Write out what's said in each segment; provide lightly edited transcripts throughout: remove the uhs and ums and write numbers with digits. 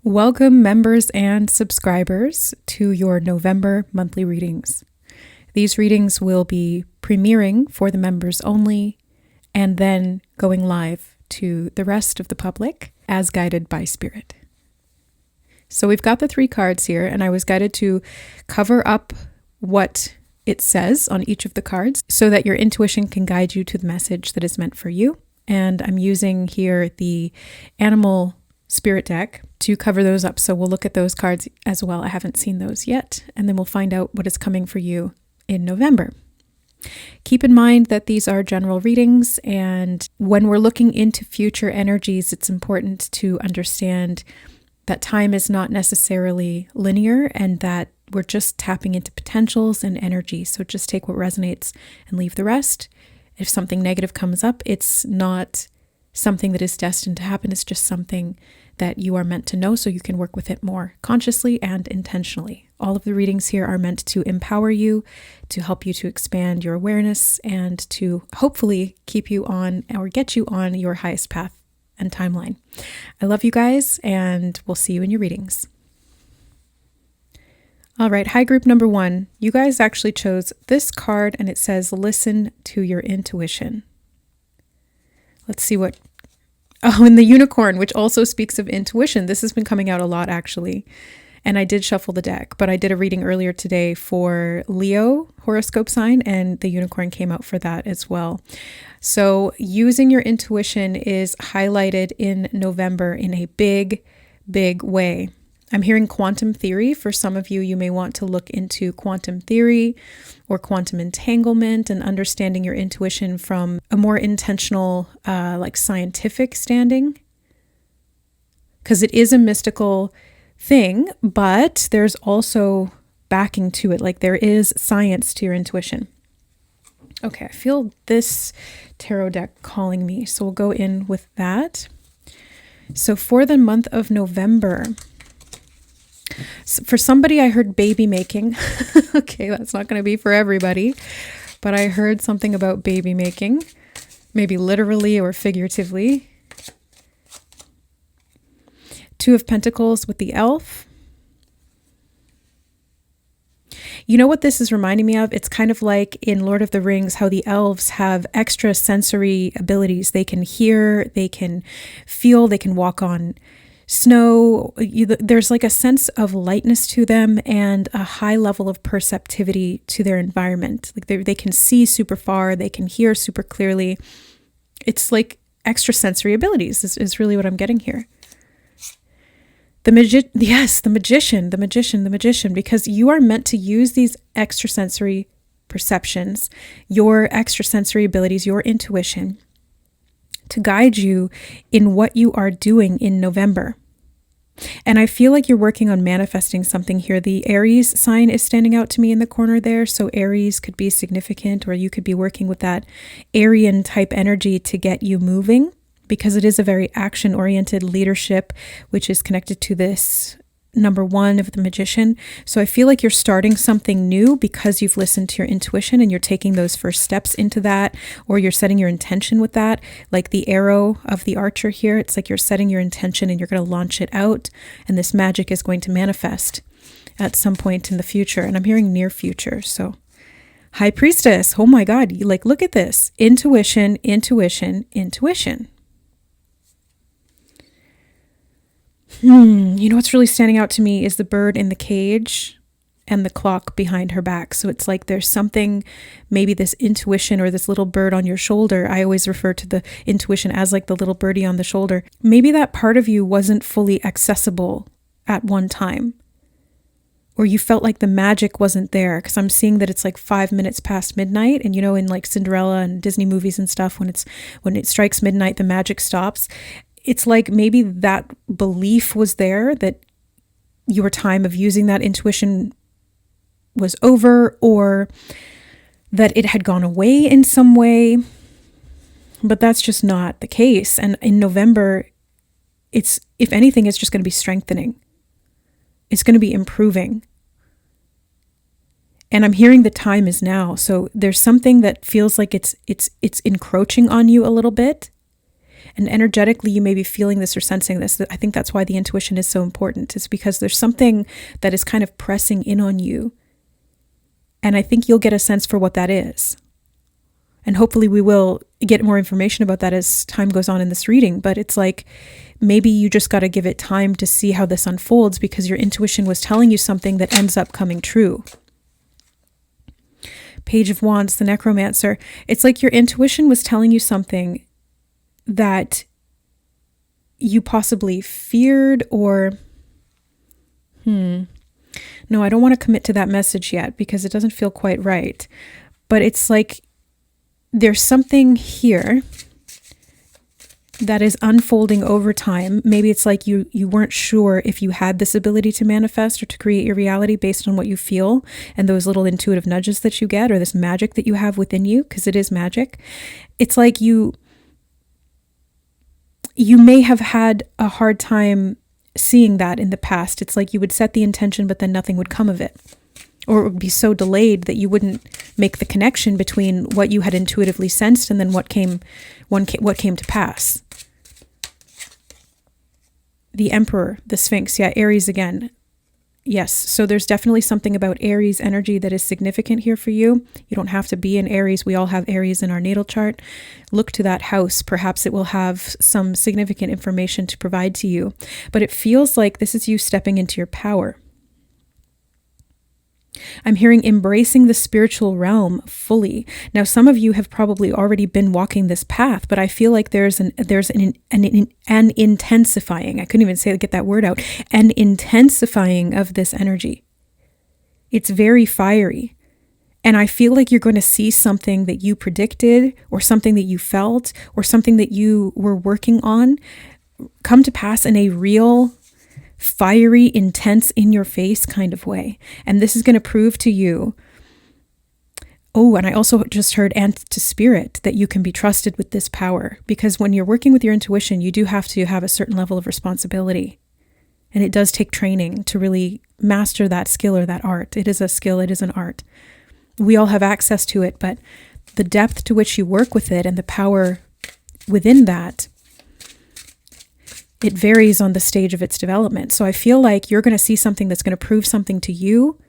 Welcome, members and subscribers, to your November monthly readings. These readings will be premiering for the members only and then going live to the rest of the public as guided by Spirit. So we've got the 3 cards here, and I was guided to cover up what it says on each of the cards so that your intuition can guide you to the message that is meant for you. And I'm using here the Animal Spirit deck to cover those up. So we'll look at those cards as well. I haven't seen those yet. And then we'll find out what is coming for you in November. Keep in mind that these are general readings, and when we're looking into future energies, it's important to understand that time is not necessarily linear and that we're just tapping into potentials and energy. So just take what resonates and leave the rest. If something negative comes up, it's not something that is destined to happen. It's just something that you are meant to know so you can work with it more consciously and intentionally. All of the readings here are meant to empower you, to help you to expand your awareness, and to hopefully keep you on or get you on your highest path and timeline. I love you guys, and we'll see you in your readings. All right, hi group number 1. You guys actually chose this card, and it says, listen to your intuition. Let's see what... Oh, and the unicorn, which also speaks of intuition. This has been coming out a lot, actually. And I did shuffle the deck, but I did a reading earlier today for Leo horoscope sign, and the unicorn came out for that as well. So using your intuition is highlighted in November in a big, big way. I'm hearing quantum theory. For some of you, you may want to look into quantum theory or quantum entanglement and understanding your intuition from a more intentional, like scientific standing. Because it is a mystical thing, but there's also backing to it. Like there is science to your intuition. Okay, I feel this tarot deck calling me. So we'll go in with that. So for the month of November... For somebody, I heard baby making. Okay, that's not going to be for everybody, but I heard something about baby making, maybe literally or figuratively. 2 of Pentacles with the elf. You know what this is reminding me of? It's kind of like in Lord of the Rings, how the elves have extra sensory abilities. They can hear, they can feel, they can walk on snow. There's like a sense of lightness to them and a high level of perceptivity to their environment. Like they can see super far, they can hear super clearly. It's like extrasensory abilities is really what I'm getting here. The magician, because you are meant to use these extrasensory perceptions, your extrasensory abilities, your intuition, to guide you in what you are doing in November. And I feel like you're working on manifesting something here. The Aries sign is standing out to me in the corner there. So Aries could be significant, or you could be working with that Aryan type energy to get you moving, because it is a very action-oriented leadership, which is connected to this number 1 of the magician. So I feel like you're starting something new because you've listened to your intuition and you're taking those first steps into that, or you're setting your intention with that. Like the arrow of the archer here, it's like you're setting your intention and you're going to launch it out, and this magic is going to manifest at some point in the future. And I'm hearing near future. So High Priestess, oh my God, like look at this. Intuition, intuition, intuition. You know what's really standing out to me is the bird in the cage and the clock behind her back. So it's like there's something, maybe this intuition or this little bird on your shoulder. I always refer to the intuition as like the little birdie on the shoulder. Maybe that part of you wasn't fully accessible at one time, or you felt like the magic wasn't there, because I'm seeing that it's like 5 minutes past midnight. And you know, in like Cinderella and Disney movies and stuff, when it strikes midnight, the magic stops. It's like maybe that belief was there that your time of using that intuition was over, or that it had gone away in some way. But that's just not the case. And in November, if anything, it's just going to be strengthening. It's going to be improving. And I'm hearing the time is now. So there's something that feels like it's encroaching on you a little bit. And energetically, you may be feeling this or sensing this. I think that's why the intuition is so important. It's because there's something that is kind of pressing in on you. And I think you'll get a sense for what that is. And hopefully we will get more information about that as time goes on in this reading. But it's like, maybe you just got to give it time to see how this unfolds, because your intuition was telling you something that ends up coming true. Page of Wands, the Necromancer. It's like your intuition was telling you something that you possibly feared, or no, I don't want to commit to that message yet because it doesn't feel quite right. But it's like there's something here that is unfolding over time. Maybe it's like you weren't sure if you had this ability to manifest or to create your reality based on what you feel and those little intuitive nudges that you get, or this magic that you have within you, because it is magic. It's like you may have had a hard time seeing that in the past. It's like you would set the intention, but then nothing would come of it. Or it would be so delayed that you wouldn't make the connection between what you had intuitively sensed and then what came to pass. The Emperor, the Sphinx, Aries again. Yes, so there's definitely something about Aries energy that is significant here for you. You don't have to be in Aries. We all have Aries in our natal chart. Look to that house. Perhaps it will have some significant information to provide to you. But it feels like this is you stepping into your power. I'm hearing embracing the spiritual realm fully. Now, some of you have probably already been walking this path, but I feel like there's an intensifying. I couldn't even get that word out. An intensifying of this energy. It's very fiery. And I feel like you're going to see something that you predicted, or something that you felt, or something that you were working on come to pass in a real, fiery, intense, in your face kind of way. And this is going to prove to you, and I also just heard, and to spirit, that you can be trusted with this power. Because when you're working with your intuition, you do have to have a certain level of responsibility. And it does take training to really master that skill or that art. It is a skill, it is an art. We all have access to it, but the depth to which you work with it and the power within that, it varies on the stage of its development. So I feel like you're going to see something that's going to prove something to you,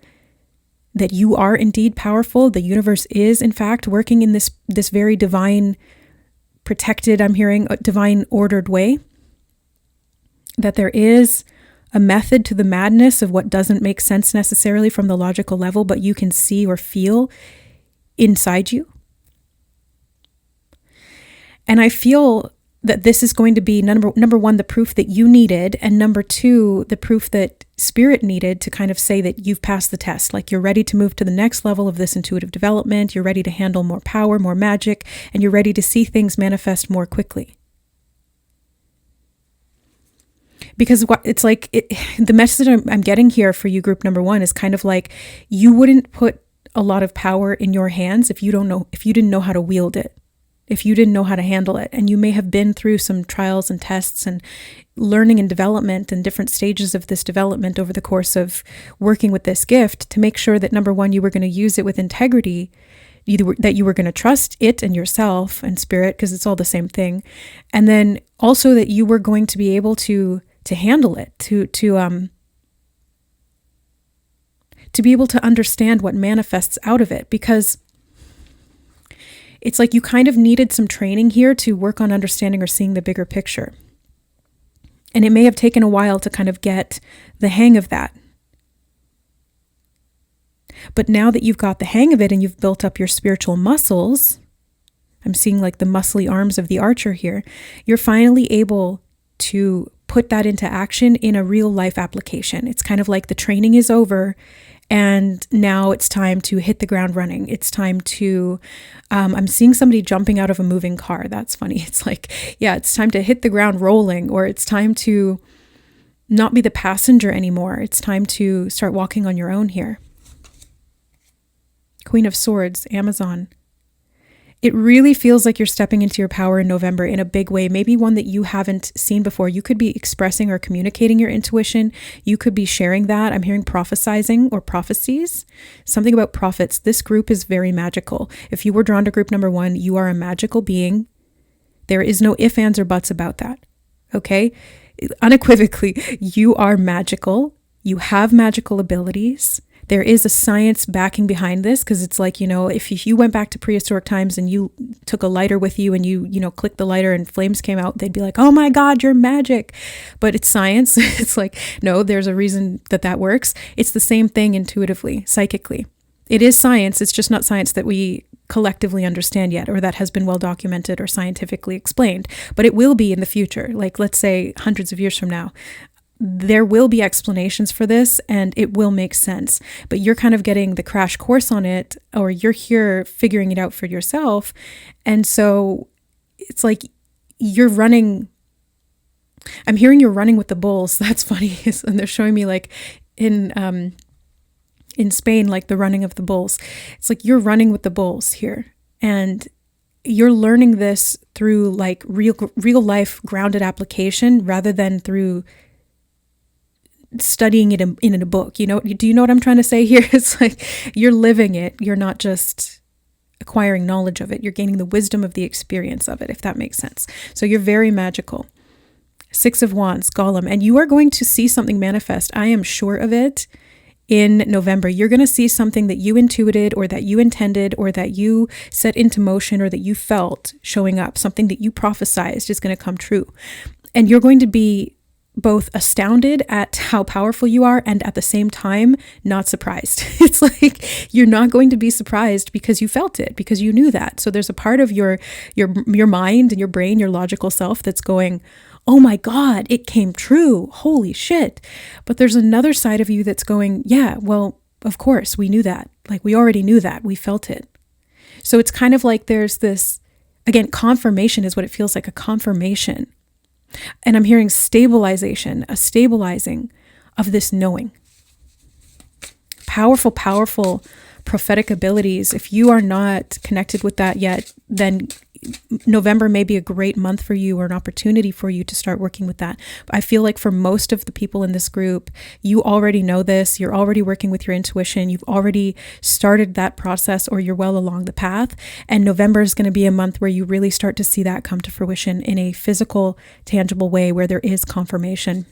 that you are indeed powerful. The universe is, in fact, working in this very divine, protected, I'm hearing, divine ordered way. That there is a method to the madness of what doesn't make sense necessarily from the logical level, but you can see or feel inside you. And I feel that this is going to be number one, the proof that you needed, and number two, the proof that spirit needed to kind of say that you've passed the test. Like, you're ready to move to the next level of this intuitive development. You're ready to handle more power, more magic, and you're ready to see things manifest more quickly. Because it's like, the message I'm getting here for you, group number one, is kind of like, you wouldn't put a lot of power in your hands if you didn't know how to wield it. If you didn't know how to handle it. And you may have been through some trials and tests and learning and development and different stages of this development over the course of working with this gift to make sure that, number one, you were going to use it with integrity, that you were going to trust it and yourself and spirit, because it's all the same thing. And then also that you were going to be able to handle it, to be able to understand what manifests out of it, because it's like you kind of needed some training here to work on understanding or seeing the bigger picture. And it may have taken a while to kind of get the hang of that. But now that you've got the hang of it and you've built up your spiritual muscles, I'm seeing like the muscly arms of the archer here, you're finally able to put that into action in a real life application. It's kind of like the training is over, and now it's time to hit the ground running. It's time to, I'm seeing somebody jumping out of a moving car. That's funny. It's like, it's time to hit the ground rolling, or it's time to not be the passenger anymore. It's time to start walking on your own here. Queen of Swords, Amazon. It really feels like you're stepping into your power in November in a big way, maybe one that you haven't seen before. You could be expressing or communicating your intuition. You could be sharing that. I'm hearing prophesizing or prophecies. Something about prophets. This group is very magical. If you were drawn to group number one, you are a magical being There is no ifs, ands, or buts about that. Okay? Unequivocally, you are magical. You have magical abilities. There is a science backing behind this, because it's like, if you went back to prehistoric times and you took a lighter with you and you clicked the lighter and flames came out, they'd be like, oh my God, you're magic. But it's science. It's like, no, there's a reason that works. It's the same thing intuitively, psychically. It is science. It's just not science that we collectively understand yet, or that has been well documented or scientifically explained. But it will be in the future, like let's say hundreds of years from now. There will be explanations for this and it will make sense, but you're kind of getting the crash course on it, or you're here figuring it out for yourself. And so it's like you're running. I'm hearing you're running with the bulls. That's funny. And they're showing me like in Spain, like the running of the bulls. It's like you're running with the bulls here, and you're learning this through like real life grounded application rather than through studying it in a book. Do you know what I'm trying to say here? It's like you're living it. You're not just acquiring knowledge of it. You're gaining the wisdom of the experience of it, if that makes sense. So you're very magical. 6 of Wands, Golem, and you are going to see something manifest. I am sure of it. In November, you're going to see something that you intuited, or that you intended, or that you set into motion, or that you felt showing up. Something that you prophesized is going to come true. And you're going to be both astounded at how powerful you are and at the same time not surprised. It's like you're not going to be surprised because you felt it, because you knew that. So there's a part of your mind and your brain, your logical self, that's going, oh my God, it came true. Holy shit. But there's another side of you that's going, yeah, well, of course, we knew that. Like we already knew that. We felt it. So it's kind of like there's this, again, confirmation is what it feels like, a confirmation. And I'm hearing stabilization, a stabilizing of this knowing. Powerful, powerful prophetic abilities. If you are not connected with that yet, then November may be a great month for you, or an opportunity for you to start working with that. But I feel like for most of the people in this group, you already know this. You're already working with your intuition. You've already started that process, or you're well along the path. And November is going to be a month where you really start to see that come to fruition in a physical, tangible way, where there is confirmation.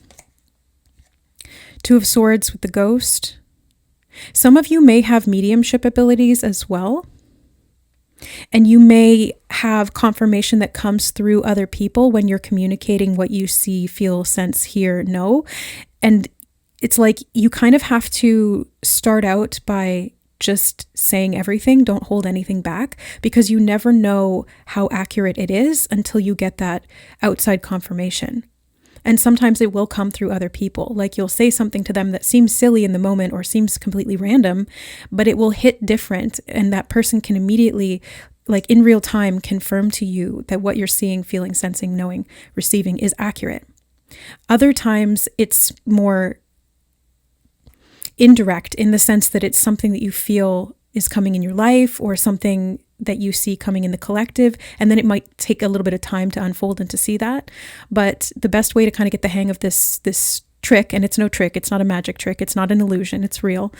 2 of Swords with the Ghost. Some of you may have mediumship abilities as well. And you may have confirmation that comes through other people when you're communicating what you see, feel, sense, hear, know. And it's like you kind of have to start out by just saying everything. Don't hold anything back, because you never know how accurate it is until you get that outside confirmation. And sometimes it will come through other people. Like you'll say something to them that seems silly in the moment or seems completely random, but it will hit different. And that person can immediately, like in real time, confirm to you that what you're seeing, feeling, sensing, knowing, receiving is accurate. Other times it's more indirect, in the sense that it's something that you feel is coming in your life, or something that you see coming in the collective, and then it might take a little bit of time to unfold and to see that. But the best way to kind of get the hang of this trick, and it's no trick, it's not a magic trick, it's not an illusion, it's real,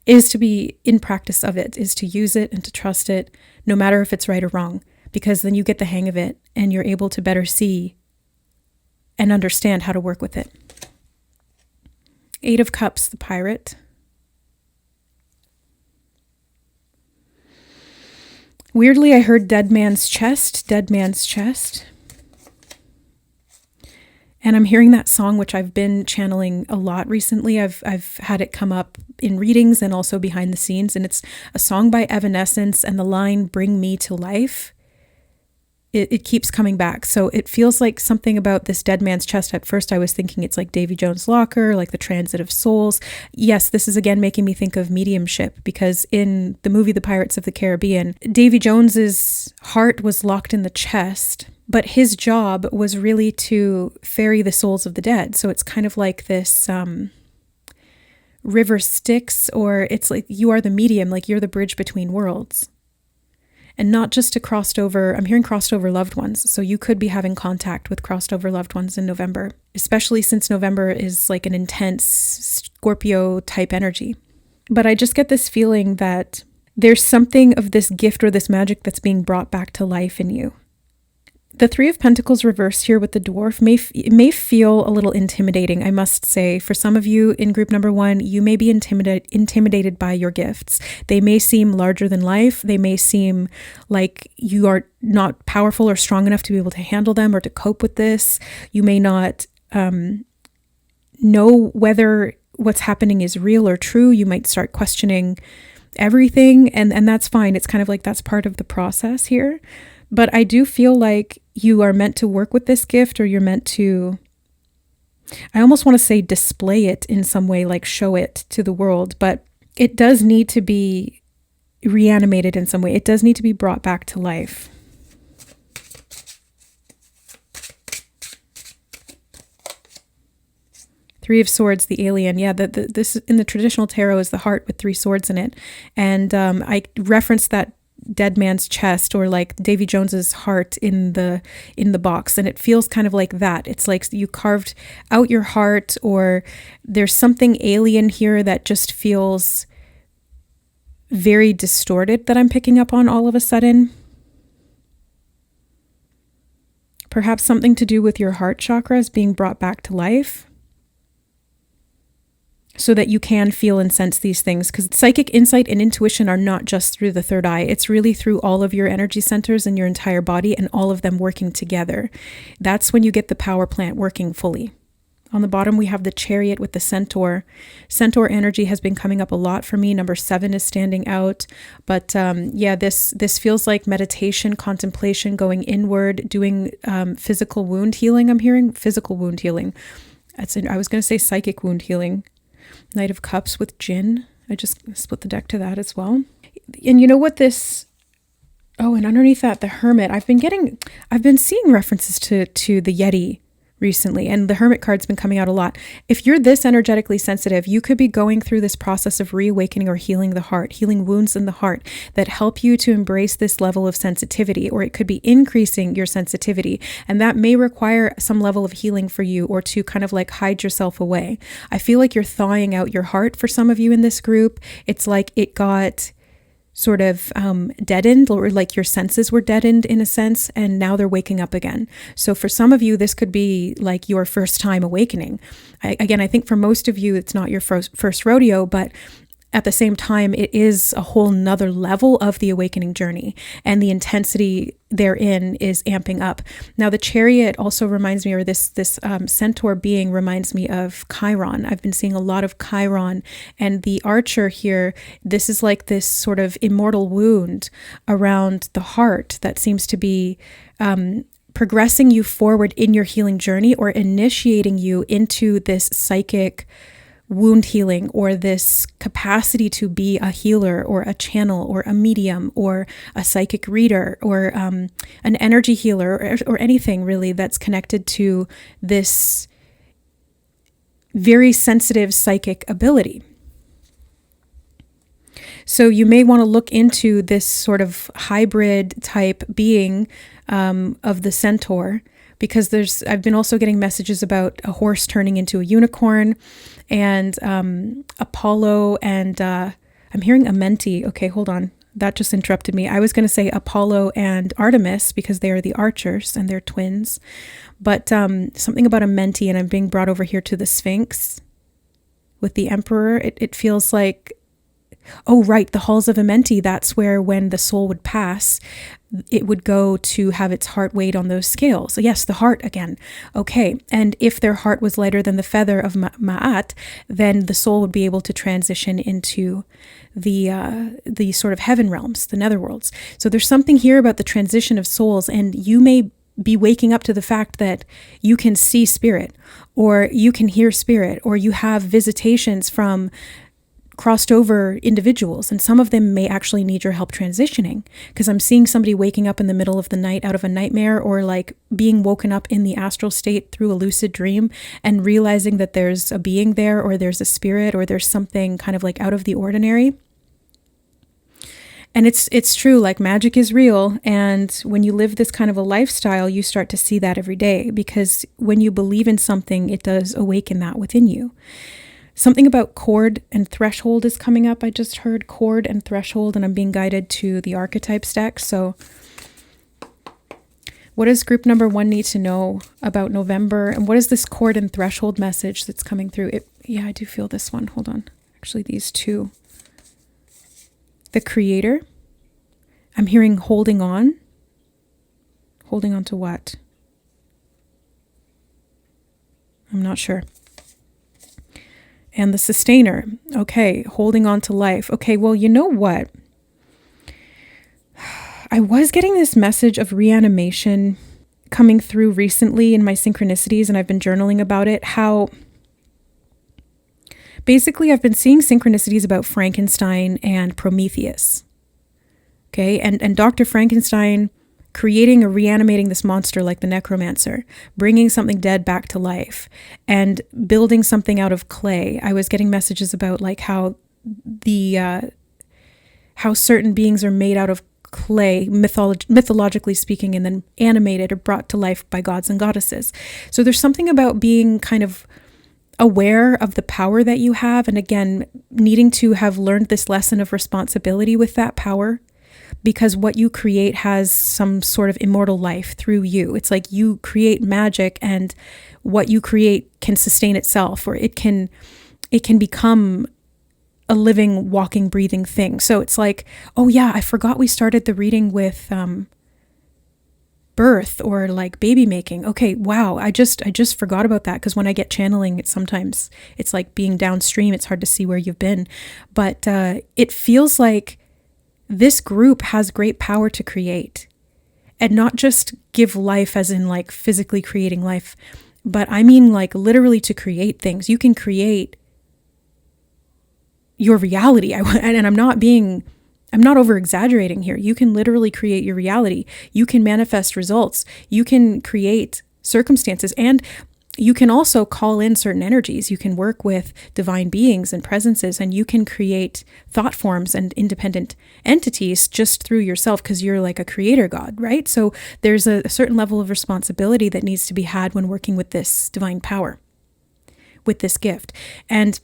is to be in practice of it, is to use it and to trust it, no matter if it's right or wrong, because then you get the hang of it and you're able to better see and understand how to work with it. 8 of Cups, the Pirate. Weirdly, I heard dead man's chest. And I'm hearing that song, which I've been channeling a lot recently. I've had it come up in readings and also behind the scenes. And it's a song by Evanescence, and the line, "Bring me to life." It keeps coming back. So it feels like something about this dead man's chest. At first I was thinking it's like Davy Jones' locker, like the transit of souls. Yes, this is again making me think of mediumship, because in the movie The Pirates of the Caribbean, Davy Jones's heart was locked in the chest, but his job was really to ferry the souls of the dead. So it's kind of like this river Styx, or it's like you are the medium, like you're the bridge between worlds. And not just to I'm hearing crossed over loved ones. So you could be having contact with crossed over loved ones in November, especially since November is like an intense Scorpio type energy. But I just get this feeling that there's something of this gift or this magic that's being brought back to life in you. The Three of Pentacles reversed here with the dwarf may feel a little intimidating, I must say. For some of you in group number 1, you may be intimidated by your gifts. They may seem larger than life. They may seem like you are not powerful or strong enough to be able to handle them or to cope with this. You may not know whether what's happening is real or true. You might start questioning everything, and that's fine. It's kind of like that's part of the process here. But I do feel like you are meant to work with this gift, or you're meant to, I almost want to say display it in some way, like show it to the world, but it does need to be reanimated in some way. It does need to be brought back to life. Three of Swords, the alien. Yeah, this in the traditional tarot is the heart with 3 swords in it. And I referenced that dead man's chest, or like Davy Jones's heart in the box, and it feels kind of like that. It's like you carved out your heart, or there's something alien here that just feels very distorted that I'm picking up on all of a sudden. Perhaps something to do with your heart chakras being brought back to life, so that you can feel and sense these things. Because psychic insight and intuition are not just through the third eye. It's really through all of your energy centers in your entire body, and all of them working together. That's when you get the power plant working fully. On the bottom, we have the Chariot with the Centaur. Centaur energy has been coming up a lot for me. Number 7 is standing out. But yeah, this feels like meditation, contemplation, going inward, doing physical wound healing. I'm hearing physical wound healing. I was going to say psychic wound healing. Knight of Cups with Jinn. I just split the deck to that as well. And you know what this... Oh, and underneath that, the Hermit. I've been seeing references to the Yeti recently, and the Hermit card's been coming out a lot. If you're this energetically sensitive, you could be going through this process of reawakening or healing the heart, healing wounds in the heart that help you to embrace this level of sensitivity, or it could be increasing your sensitivity. And that may require some level of healing for you, or to kind of like hide yourself away. I feel like you're thawing out your heart for some of you in this group. It's like it got sort of deadened, or like your senses were deadened in a sense, and now they're waking up again. So for some of you, this could be like your first time awakening. I think for most of you, it's not your first rodeo, but at the same time, it is a whole nother level of the awakening journey, and the intensity therein is amping up. Now, the Chariot also reminds me, or this centaur being reminds me of Chiron. I've been seeing a lot of Chiron, and the Archer here, this is like this sort of immortal wound around the heart that seems to be progressing you forward in your healing journey, or initiating you into this psychic wound healing, or this capacity to be a healer, or a channel, or a medium, or a psychic reader, or an energy healer, or anything really that's connected to this very sensitive psychic ability. So you may want to look into this sort of hybrid type being of the centaur, because I've been also getting messages about a horse turning into a unicorn, and Apollo, and I'm hearing Amenti. Okay, hold on. That just interrupted me. I was going to say Apollo and Artemis, because they are the archers and they're twins. But something about Amenti, and I'm being brought over here to the Sphinx with the Emperor. It feels like, oh, right, the halls of Amenti. That's where, when the soul would pass, it would go to have its heart weighed on those scales. So yes, the heart again. Okay. And if their heart was lighter than the feather of Ma'at, then the soul would be able to transition into the sort of heaven realms, the netherworlds. So there's something here about the transition of souls, and you may be waking up to the fact that you can see spirit, or you can hear spirit, or you have visitations from crossed over individuals, and some of them may actually need your help transitioning, because I'm seeing somebody waking up in the middle of the night out of a nightmare, or like being woken up in the astral state through a lucid dream and realizing that there's a being there, or there's a spirit, or there's something kind of like out of the ordinary. And it's true, like magic is real. And when you live this kind of a lifestyle, you start to see that every day, because when you believe in something, it does awaken that within you. Something about cord and threshold is coming up. I just heard cord and threshold, and I'm being guided to the archetypes deck. So What does group number 1 need to know about November? And what is this cord and threshold message that's coming through? Yeah, I do feel this one. Hold on. Actually, these two. The Creator. I'm hearing holding on. Holding on to what? I'm not sure. And the Sustainer. Okay, holding on to life. Okay, well, you know what? I was getting this message of reanimation coming through recently in my synchronicities, and I've been journaling about it. How basically I've been seeing synchronicities about Frankenstein and Prometheus. Okay, and Dr. Frankenstein creating or reanimating this monster like the necromancer, bringing something dead back to life, and building something out of clay. I was getting messages about like how certain beings are made out of clay, mythologically speaking, and then animated or brought to life by gods and goddesses. So there's something about being kind of aware of the power that you have, and again, needing to have learned this lesson of responsibility with that power, because what you create has some sort of immortal life through you. It's like you create magic, and what you create can sustain itself, or it can become a living, walking, breathing thing. So it's like, oh yeah, I forgot we started the reading with birth or like baby making. Okay, wow, I just forgot about that, because when I get channeling, it's like being downstream. It's hard to see where you've been, but it feels like this group has great power to create, and not just give life as in like physically creating life, but I mean like literally to create things. You can create your reality. And I'm not over exaggerating here. You can literally create your reality. You can manifest results. You can create circumstances, and you can also call in certain energies. You can work with divine beings and presences, and you can create thought forms and independent entities just through yourself, because you're like a creator god, right? So there's a certain level of responsibility that needs to be had when working with this divine power, with this gift. And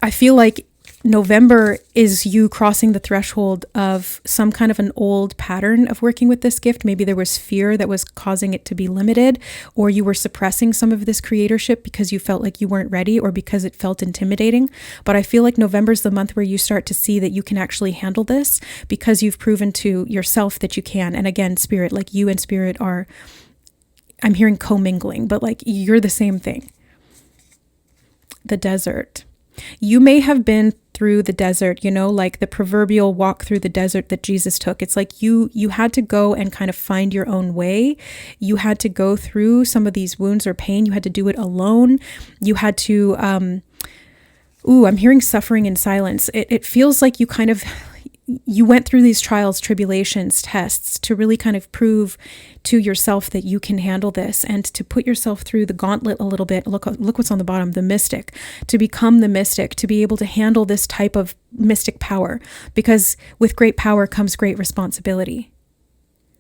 I feel like November is you crossing the threshold of some kind of an old pattern of working with this gift. Maybe there was fear that was causing it to be limited, or you were suppressing some of this creatorship because you felt like you weren't ready, or because it felt intimidating. But I feel like November is the month where you start to see that you can actually handle this, because you've proven to yourself that you can. And again, spirit, like you and spirit are, I'm hearing commingling, but like you're the same thing. The desert. You may have been through the desert, like the proverbial walk through the desert that Jesus took. It's like you had to go and kind of find your own way. You had to go through some of these wounds or pain. You had to do it alone. You had to, I'm hearing suffering in silence. It feels like you went through these trials, tribulations, tests to really kind of prove to yourself that you can handle this, and to put yourself through the gauntlet a little bit. Look what's on the bottom, the mystic, to become the mystic, to be able to handle this type of mystic power, because with great power comes great responsibility.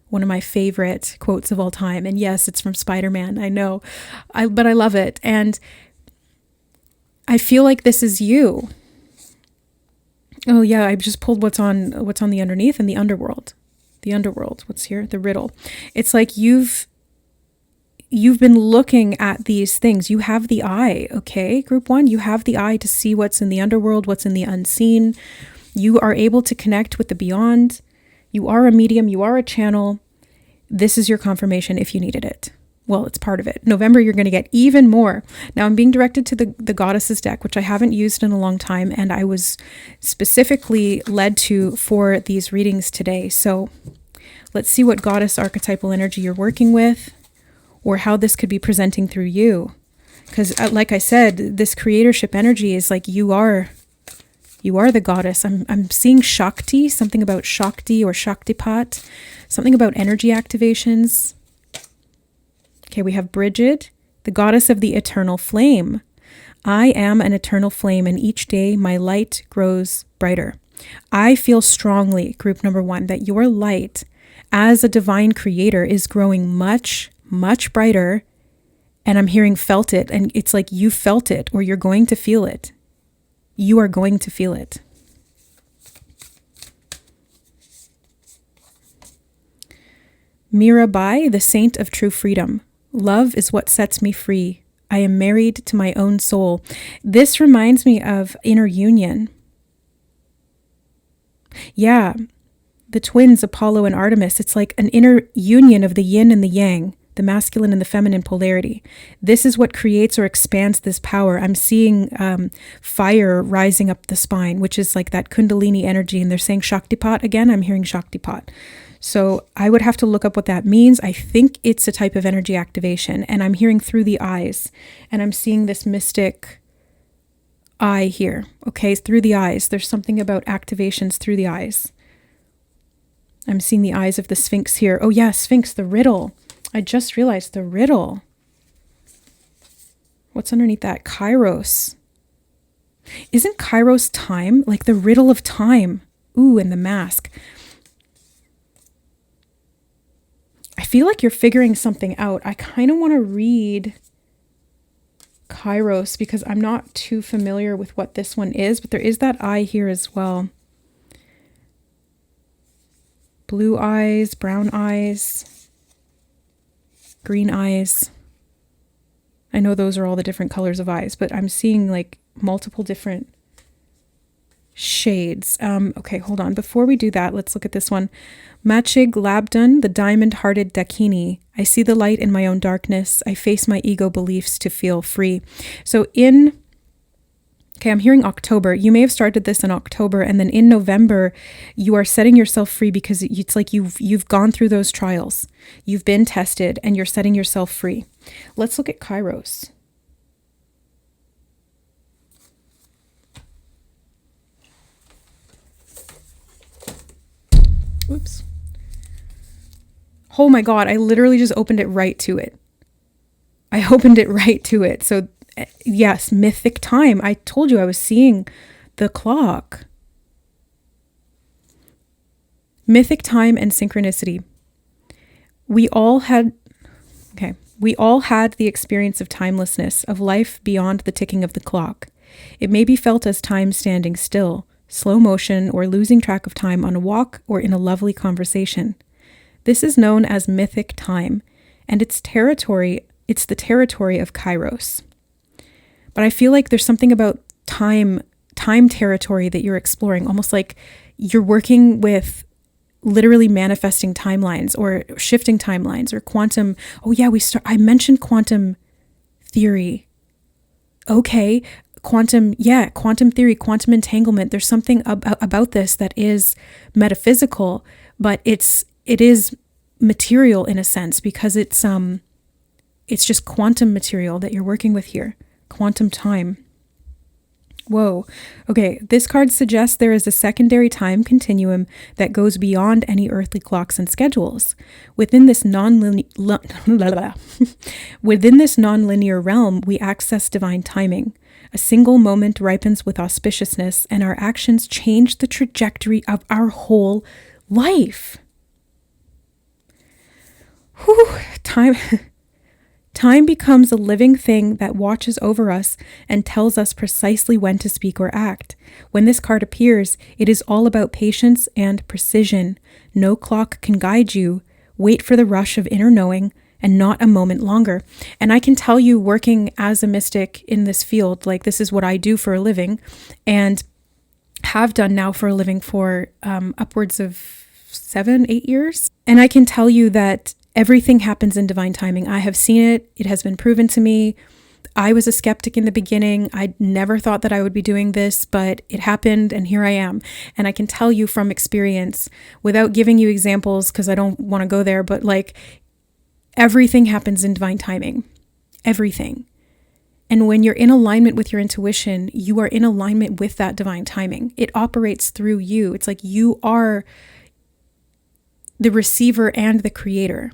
One of my favorite quotes of all time. And yes, it's from Spider-Man. I know, but I love it. And I feel like this is you. Oh yeah, I just pulled what's on the underneath, and the underworld. The underworld, what's here? The riddle. It's like you've been looking at these things. You have the eye, okay? Group 1, you have the eye to see what's in the underworld, what's in the unseen. You are able to connect with the beyond. You are a medium, you are a channel. This is your confirmation if you needed it. Well, it's part of it. November, you're going to get even more. Now, I'm being directed to the Goddesses deck, which I haven't used in a long time, and I was specifically led to for these readings today. So let's see what goddess archetypal energy you're working with, or how this could be presenting through you. Because like I said, this creatorship energy is like you are the goddess. I'm seeing Shakti, something about Shakti or Shaktipat, something about energy activations. Okay, we have Bridget, the goddess of the eternal flame. I am an eternal flame, and each day my light grows brighter. I feel strongly, group number 1, that your light as a divine creator is growing much, much brighter. And I'm hearing felt it, and it's like you felt it, or you're going to feel it. You are going to feel it. Mirabai, the saint of true freedom. Love is what sets me free. I am married to my own soul. This reminds me of inner union. Yeah, the twins, Apollo and Artemis, it's like an inner union of the yin and the yang, the masculine and the feminine polarity. This is what creates or expands this power. I'm seeing fire rising up the spine, which is like that Kundalini energy. And they're saying Shaktipat again. I'm hearing Shaktipat. So I would have to look up what that means. I think it's a type of energy activation. And I'm hearing through the eyes. And I'm seeing this mystic eye here. Okay, through the eyes. There's something about activations through the eyes. I'm seeing the eyes of the Sphinx here. Oh yeah, Sphinx, the riddle. I just realized the riddle. What's underneath that? Kairos. Isn't Kairos time? Like the riddle of time. Ooh, and the mask. I feel like you're figuring something out. I kind of want to read Kairos because I'm not too familiar with what this one is, but there is that eye here as well. Blue eyes, brown eyes, green eyes. I know those are all the different colors of eyes, but I'm seeing like multiple different shades. Okay, hold on. Before we do that, let's look at this one. Machig Labdun, the diamond-hearted Dakini. I see the light in my own darkness. I face my ego beliefs to feel free. So I'm hearing October. You may have started this in October, and then in November, you are setting yourself free because it's like you've gone through those trials. You've been tested, and you're setting yourself free. Let's look at Kairos. Oops. Oh my God, I literally just opened it right to it. So yes, mythic time. I told you I was seeing the clock. Mythic time and synchronicity. We all had the experience of timelessness, of life beyond the ticking of the clock. It may be felt as time standing still, slow motion, or losing track of time on a walk or in a lovely conversation. This is known as mythic time, and it's the territory of Kairos. But I feel like there's something about time territory that you're exploring, almost like you're working with literally manifesting timelines or shifting timelines or quantum. Oh yeah, I mentioned quantum theory. Okay, quantum theory, quantum entanglement. There's something about this that is metaphysical, but it is material in a sense because it's just quantum material that you're working with here. Quantum time. Whoa. Okay, this card suggests there is a secondary time continuum that goes beyond any earthly clocks and schedules. Within this non-linear realm, we access divine timing. A single moment ripens with auspiciousness, and our actions change the trajectory of our whole life. Whew, Time becomes a living thing that watches over us and tells us precisely when to speak or act. When this card appears, it is all about patience and precision. No clock can guide you. Wait for the rush of inner knowing and not a moment longer. And I can tell you, working as a mystic in this field, like this is what I do for a living and have done now for a living for upwards of 7-8 years. And I can tell you that everything happens in divine timing. I have seen it. It has been proven to me. I was a skeptic in the beginning. I never thought that I would be doing this, but it happened and here I am. And I can tell you from experience, without giving you examples because I don't want to go there, but like everything happens in divine timing. Everything. And when you're in alignment with your intuition, you are in alignment with that divine timing. It operates through you. It's like you are the receiver and the creator.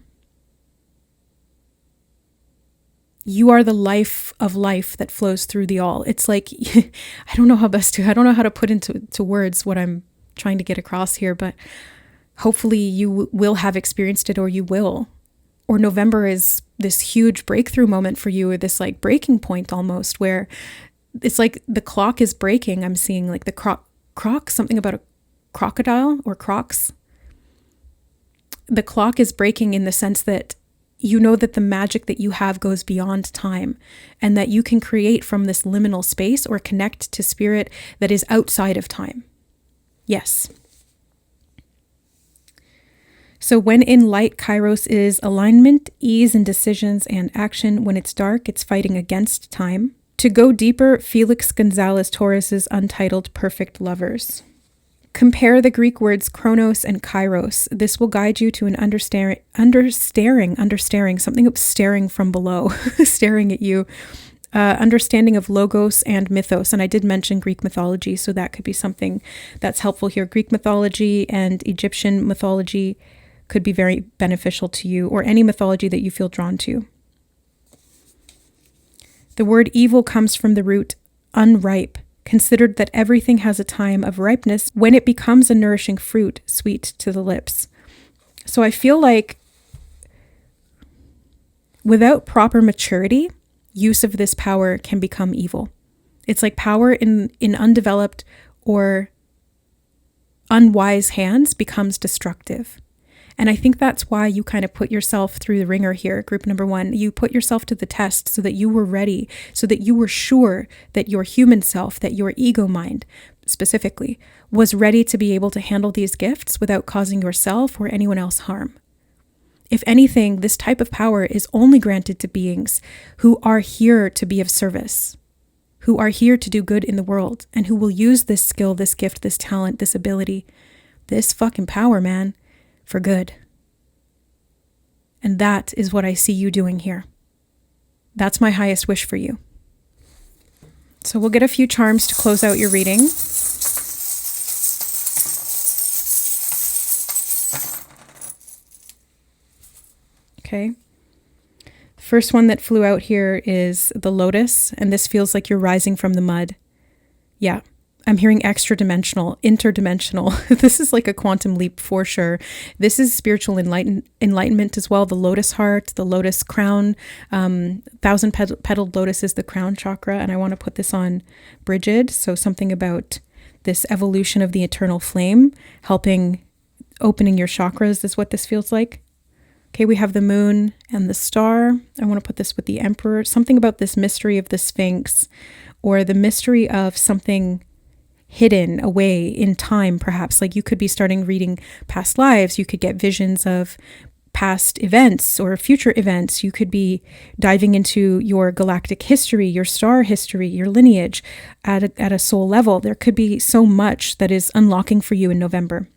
You are the life of life that flows through the all. It's like, I don't know how to put into words what I'm trying to get across here, but hopefully you will have experienced it or you will. Or November is this huge breakthrough moment for you, or this like breaking point almost, where it's like the clock is breaking. I'm seeing like the croc, something about a crocodile or crocs. the clock is breaking in the sense that you know that the magic that you have goes beyond time, and that you can create from this liminal space or connect to spirit that is outside of time. Yes. So when in light, Kairos is alignment, ease in decisions and action. When it's dark, it's fighting against time. To go deeper, Felix Gonzalez Torres's untitled Perfect Lovers. Compare the Greek words chronos and kairos. This will guide you to an understanding, something of staring from below, staring at you, understanding of logos and mythos. And I did mention Greek mythology, so that could be something that's helpful here. Greek mythology and Egyptian mythology could be very beneficial to you, or any mythology that you feel drawn to. The word evil comes from the root unripe, considered that everything has a time of ripeness when it becomes a nourishing fruit, sweet to the lips. So I feel like without proper maturity, use of this power can become evil. It's like power in undeveloped or unwise hands becomes destructive. And I think that's why you kind of put yourself through the ringer here, group number 1. You put yourself to the test so that you were ready, so that you were sure that your human self, that your ego mind specifically, was ready to be able to handle these gifts without causing yourself or anyone else harm. If anything, this type of power is only granted to beings who are here to be of service, who are here to do good in the world, and who will use this skill, this gift, this talent, this ability, this fucking power, man, for good. And that is what I see you doing here. That's my highest wish for you. So we'll get a few charms to close out your reading. Okay. The first one that flew out here is the lotus, and this feels like you're rising from the mud. Yeah. I'm hearing extra dimensional, interdimensional. This is like a quantum leap for sure. This is spiritual enlightenment as well. The lotus heart, the lotus crown, 1,000-petaled lotus is the crown chakra. And I want to put this on Bridget. So something about this evolution of the eternal flame, opening your chakras is what this feels like. Okay, we have the moon and the star. I want to put this with the emperor. Something about this mystery of the Sphinx, or the mystery of something hidden away in time, perhaps. Like you could be starting reading past lives. You could get visions of past events or future events. You could be diving into your galactic history, your star history, your lineage at a soul level. There could be so much that is unlocking for you in November.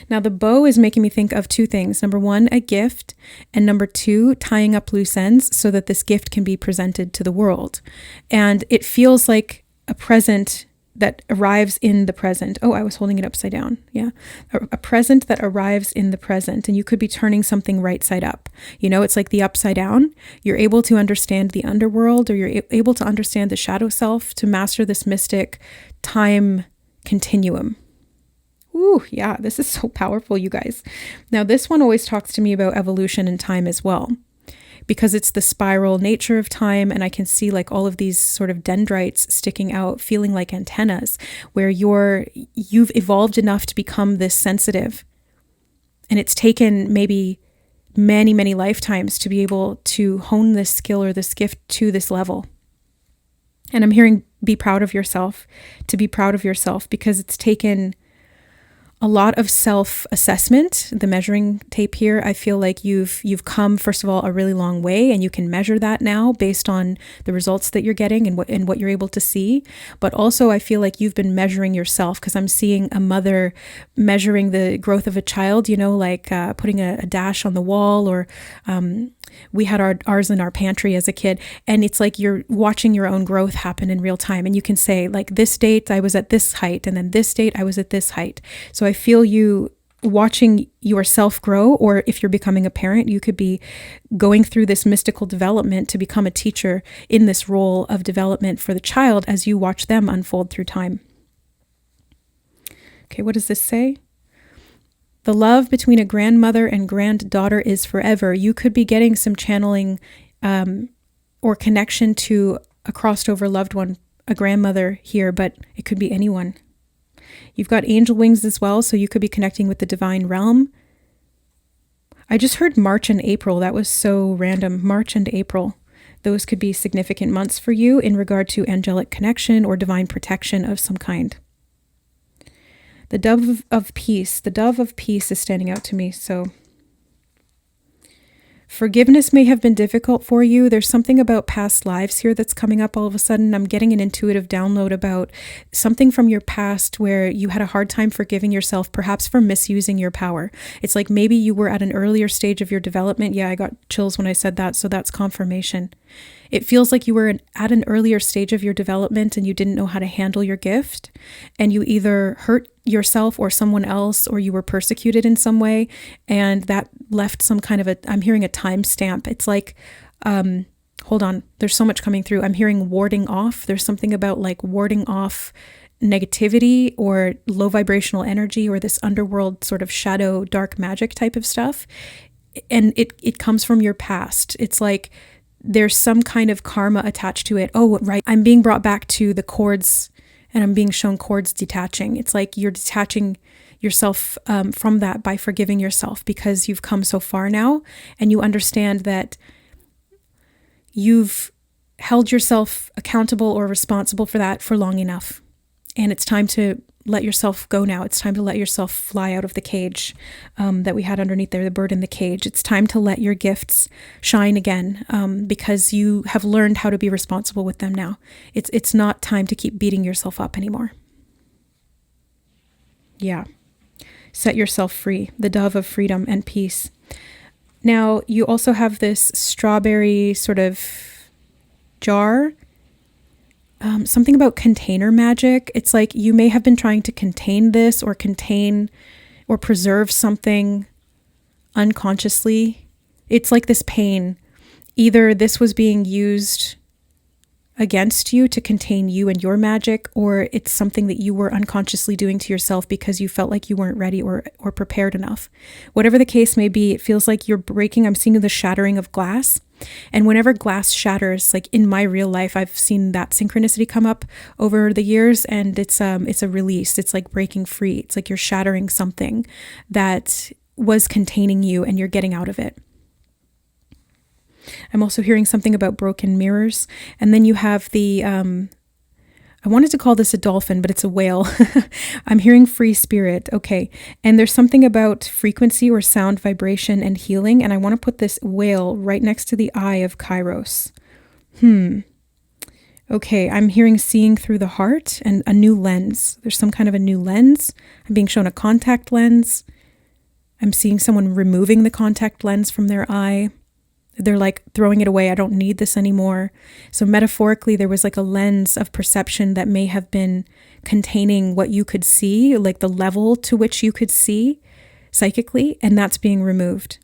Now, the bow is making me think of 2 things. Number 1, a gift, and number 2, tying up loose ends so that this gift can be presented to the world. And it feels like a present that arrives in the present. Oh, I was holding it upside down. Yeah. A present that arrives in the present, and you could be turning something right side up. You know, it's like the upside down. You're able to understand the underworld, or you're able to understand the shadow self to master this mystic time continuum. Ooh, yeah, this is so powerful, you guys. Now, this one always talks to me about evolution and time as well, because it's the spiral nature of time, and I can see like all of these sort of dendrites sticking out, feeling like antennas, where you've evolved enough to become this sensitive. And it's taken maybe many, many lifetimes to be able to hone this skill or this gift to this level. And I'm hearing be proud of yourself, to be proud of yourself, because it's taken a lot of self-assessment. The measuring tape here, I feel like you've come, first of all, a really long way, and you can measure that now based on the results that you're getting and what you're able to see. But also I feel like you've been measuring yourself, because I'm seeing a mother measuring the growth of a child, you know, like putting a dash on the wall, or we had ours in our pantry as a kid, and it's like you're watching your own growth happen in real time. And you can say, like, this date I was at this height, and then this date I was at this height. So I feel you watching yourself grow, or if you're becoming a parent, you could be going through this mystical development to become a teacher in this role of development for the child as you watch them unfold through time. Okay, what does this say? The love between a grandmother and granddaughter is forever. You could be getting some channeling or connection to a crossed over loved one, a grandmother here, but it could be anyone. You've got angel wings as well, so you could be connecting with the divine realm. I just heard March and April. That was so random. March and April. Those could be significant months for you in regard to angelic connection or divine protection of some kind. The dove of peace. The dove of peace is standing out to me. So forgiveness may have been difficult for you. There's something about past lives here that's coming up all of a sudden. I'm getting an intuitive download about something from your past where you had a hard time forgiving yourself, perhaps for misusing your power. It's like maybe you were at an earlier stage of your development. Yeah, I got chills when I said that, so that's confirmation. It feels like you were at an earlier stage of your development and you didn't know how to handle your gift, and you either hurt yourself or someone else, or you were persecuted in some way, and that left some kind of I'm hearing a timestamp. It's like, hold on, there's so much coming through. I'm hearing warding off. There's something about like warding off negativity or low vibrational energy or this underworld sort of shadow dark magic type of stuff. And it comes from your past. It's like there's some kind of karma attached to it. Oh, right. I'm being brought back to the cords, and I'm being shown cords detaching. It's like you're detaching yourself from that by forgiving yourself, because you've come so far now and you understand that you've held yourself accountable or responsible for that for long enough. And it's time to let yourself go now. It's time to let yourself fly out of the cage that we had underneath there, the bird in the cage. It's time to let your gifts shine again, because you have learned how to be responsible with them now. It's not time to keep beating yourself up anymore. Yeah. Set yourself free, the dove of freedom and peace. Now, you also have this strawberry sort of jar. Something about container magic. It's like you may have been trying to contain this or contain or preserve something unconsciously. It's like this pain. Either this was being used against you to contain you and your magic, or it's something that you were unconsciously doing to yourself because you felt like you weren't ready or prepared enough. Whatever the case may be, it feels like you're breaking. I'm seeing the shattering of glass. And whenever glass shatters, like in my real life, I've seen that synchronicity come up over the years, and it's a release. It's like breaking free. It's like you're shattering something that was containing you and you're getting out of it. I'm also hearing something about broken mirrors. And then you have the, I wanted to call this a dolphin, but it's a whale. I'm hearing free spirit. Okay. And there's something about frequency or sound vibration and healing. And I want to put this whale right next to the eye of Kairos. Okay. I'm hearing seeing through the heart and a new lens. There's some kind of a new lens. I'm being shown a contact lens. I'm seeing someone removing the contact lens from their eye. They're like throwing it away. I don't need this anymore. So metaphorically, there was like a lens of perception that may have been containing what you could see, like the level to which you could see psychically, and that's being removed.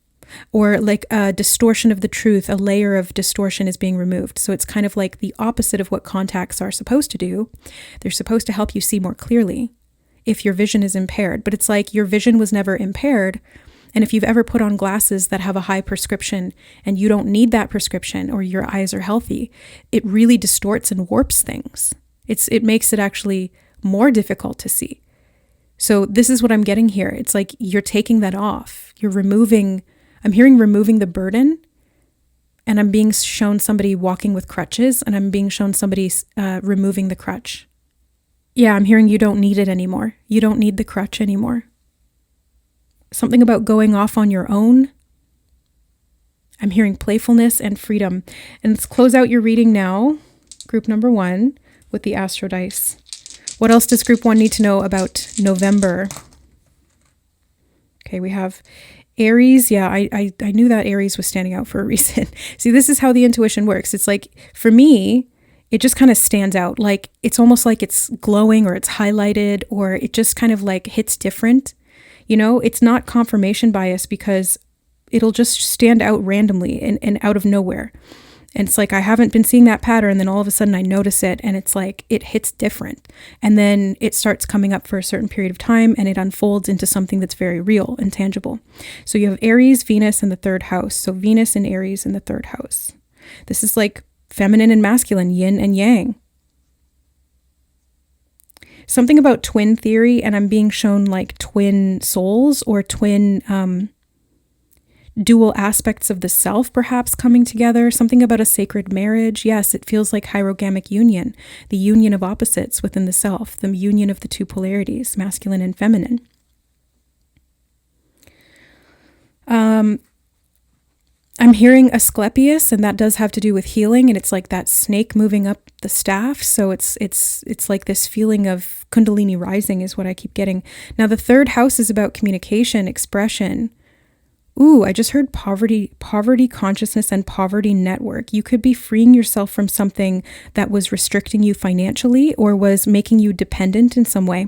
Or like a distortion of the truth, a layer of distortion is being removed. So it's kind of like the opposite of what contacts are supposed to do. They're supposed to help you see more clearly if your vision is impaired. But it's like your vision was never impaired. And if you've ever put on glasses that have a high prescription and you don't need that prescription, or your eyes are healthy, it really distorts and warps things. It makes it actually more difficult to see. So this is what I'm getting here. It's like you're taking that off. You're removing, I'm hearing removing the burden, and I'm being shown somebody walking with crutches, and I'm being shown somebody removing the crutch. Yeah, I'm hearing you don't need it anymore. You don't need the crutch anymore. Something about going off on your own. I'm hearing playfulness and freedom. And let's close out your reading now, group number 1, with the Astro Dice. What else does group 1 need to know about November? Okay, we have Aries. Yeah, I knew that Aries was standing out for a reason. See, this is how the intuition works. It's like, for me, it just kind of stands out. Like, it's almost like it's glowing, or it's highlighted, or it just kind of like hits different. You know, it's not confirmation bias, because it'll just stand out randomly and out of nowhere. And it's like, I haven't been seeing that pattern. Then all of a sudden I notice it, and it's like, it hits different. And then it starts coming up for a certain period of time, and it unfolds into something that's very real and tangible. So you have Aries, Venus in the 3rd house. So Venus and Aries in the 3rd house. This is like feminine and masculine, yin and yang. Something about twin theory, and I'm being shown like twin souls or twin dual aspects of the self perhaps coming together, something about a sacred marriage. Yes, it feels like hierogamic union, the union of opposites within the self, the union of the two polarities, masculine and feminine. I'm hearing Asclepius, and that does have to do with healing, and it's like that snake moving up the staff. So it's like this feeling of Kundalini rising is what I keep getting. Now the third house is about communication, expression. Ooh, I just heard poverty consciousness and poverty network. You could be freeing yourself from something that was restricting you financially or was making you dependent in some way.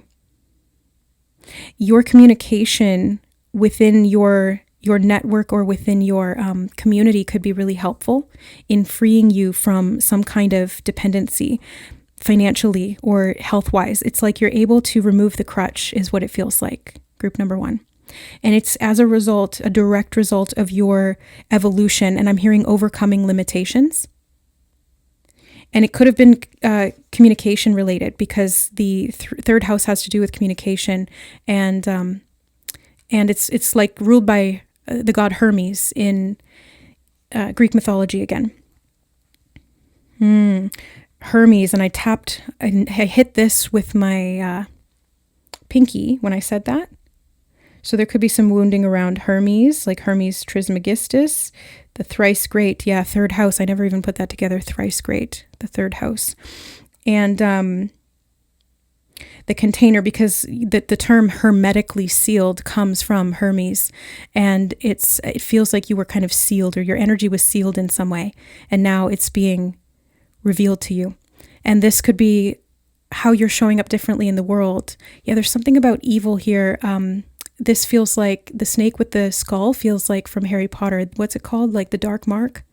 Your communication within your network or within your community could be really helpful in freeing you from some kind of dependency financially or health-wise. It's like you're able to remove the crutch is what it feels like, group number 1. And it's as a result, a direct result of your evolution. And I'm hearing overcoming limitations. And it could have been communication related because the third house has to do with communication. And it's like ruled by the god Hermes in Greek mythology again. Hermes, and I hit this with my pinky when I said that. So there could be some wounding around Hermes, like Hermes Trismegistus, the thrice great. Yeah, third house. I never even put that together. Thrice great, the third house. And the container, because the term hermetically sealed comes from Hermes. And it feels like you were kind of sealed, or your energy was sealed in some way. And now it's being revealed to you. And this could be how you're showing up differently in the world. Yeah, there's something about evil here. This feels like the snake with the skull feels like from Harry Potter. What's it called? Like the dark mark?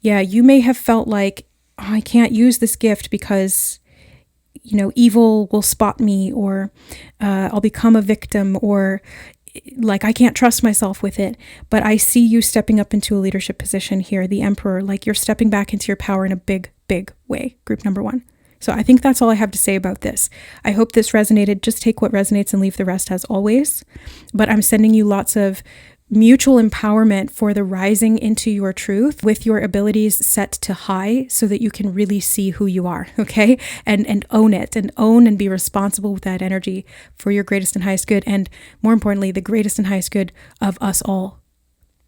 Yeah, you may have felt like, oh, I can't use this gift because, evil will spot me, or I'll become a victim, or like I can't trust myself with it. But I see you stepping up into a leadership position here, the Emperor, like you're stepping back into your power in a big, big way, group number 1. So I think that's all I have to say about this. I hope this resonated. Just take what resonates and leave the rest as always. But I'm sending you lots of mutual empowerment for the rising into your truth with your abilities set to high so that you can really see who you are, okay? And own it, and own and be responsible with that energy for your greatest and highest good. And more importantly, the greatest and highest good of us all,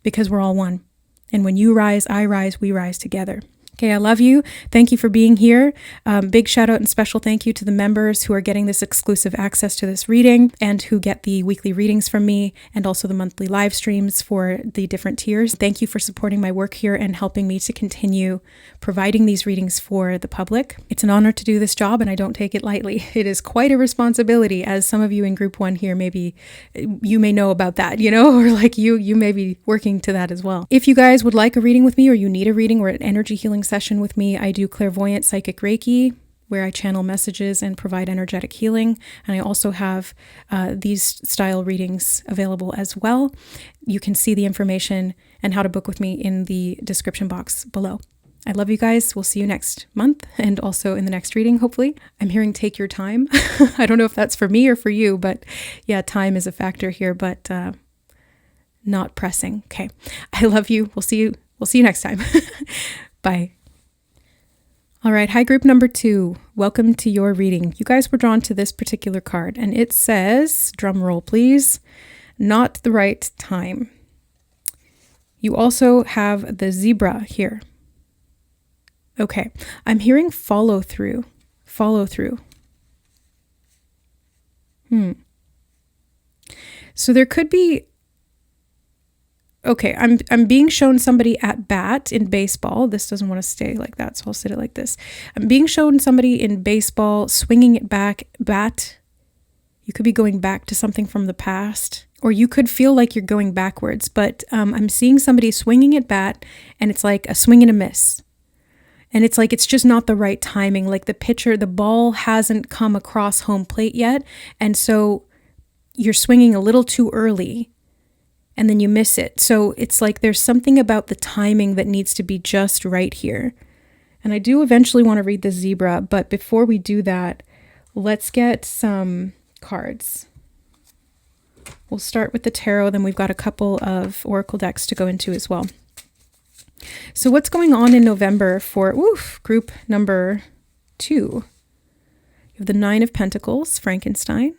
because we're all one. And when you rise, I rise, we rise together. Okay, I love you. Thank you for being here. Big shout out and special thank you to the members who are getting this exclusive access to this reading and who get the weekly readings from me and also the monthly live streams for the different tiers. Thank you for supporting my work here and helping me to continue providing these readings for the public. It's an honor to do this job and I don't take it lightly. It is quite a responsibility, as some of you in group 1 here, maybe you may know about that, or like you may be working to that as well. If you guys would like a reading with me, or you need a reading or an energy healing session with me, I do clairvoyant psychic Reiki, where I channel messages and provide energetic healing. And I also have these style readings available as well. You can see the information and how to book with me in the description box below. I love you guys. We'll see you next month and also in the next reading, hopefully. I'm hearing take your time. I don't know if that's for me or for you, but yeah, time is a factor here, but not pressing. Okay. I love you. We'll see you next time. Bye. All right. Hi, group number 2. Welcome to your reading. You guys were drawn to this particular card and it says, drum roll, please, not the right time. You also have the zebra here. Okay. I'm hearing follow through. So there could be, okay, I'm being shown somebody at bat in baseball. This doesn't want to stay like that, so I'll sit it like this. I'm being shown somebody in baseball swinging it back, bat. You could be going back to something from the past, or you could feel like you're going backwards, but I'm seeing somebody swinging at bat, and it's like a swing and a miss. And it's like, it's just not the right timing. Like the ball hasn't come across home plate yet, and so you're swinging a little too early, and then you miss it. So it's like there's something about the timing that needs to be just right here. And I do eventually want to read the zebra, but before we do that, let's get some cards. We'll start with the tarot, then we've got a couple of oracle decks to go into as well. So what's going on in November for group number 2? You have the Nine of Pentacles, Frankenstein.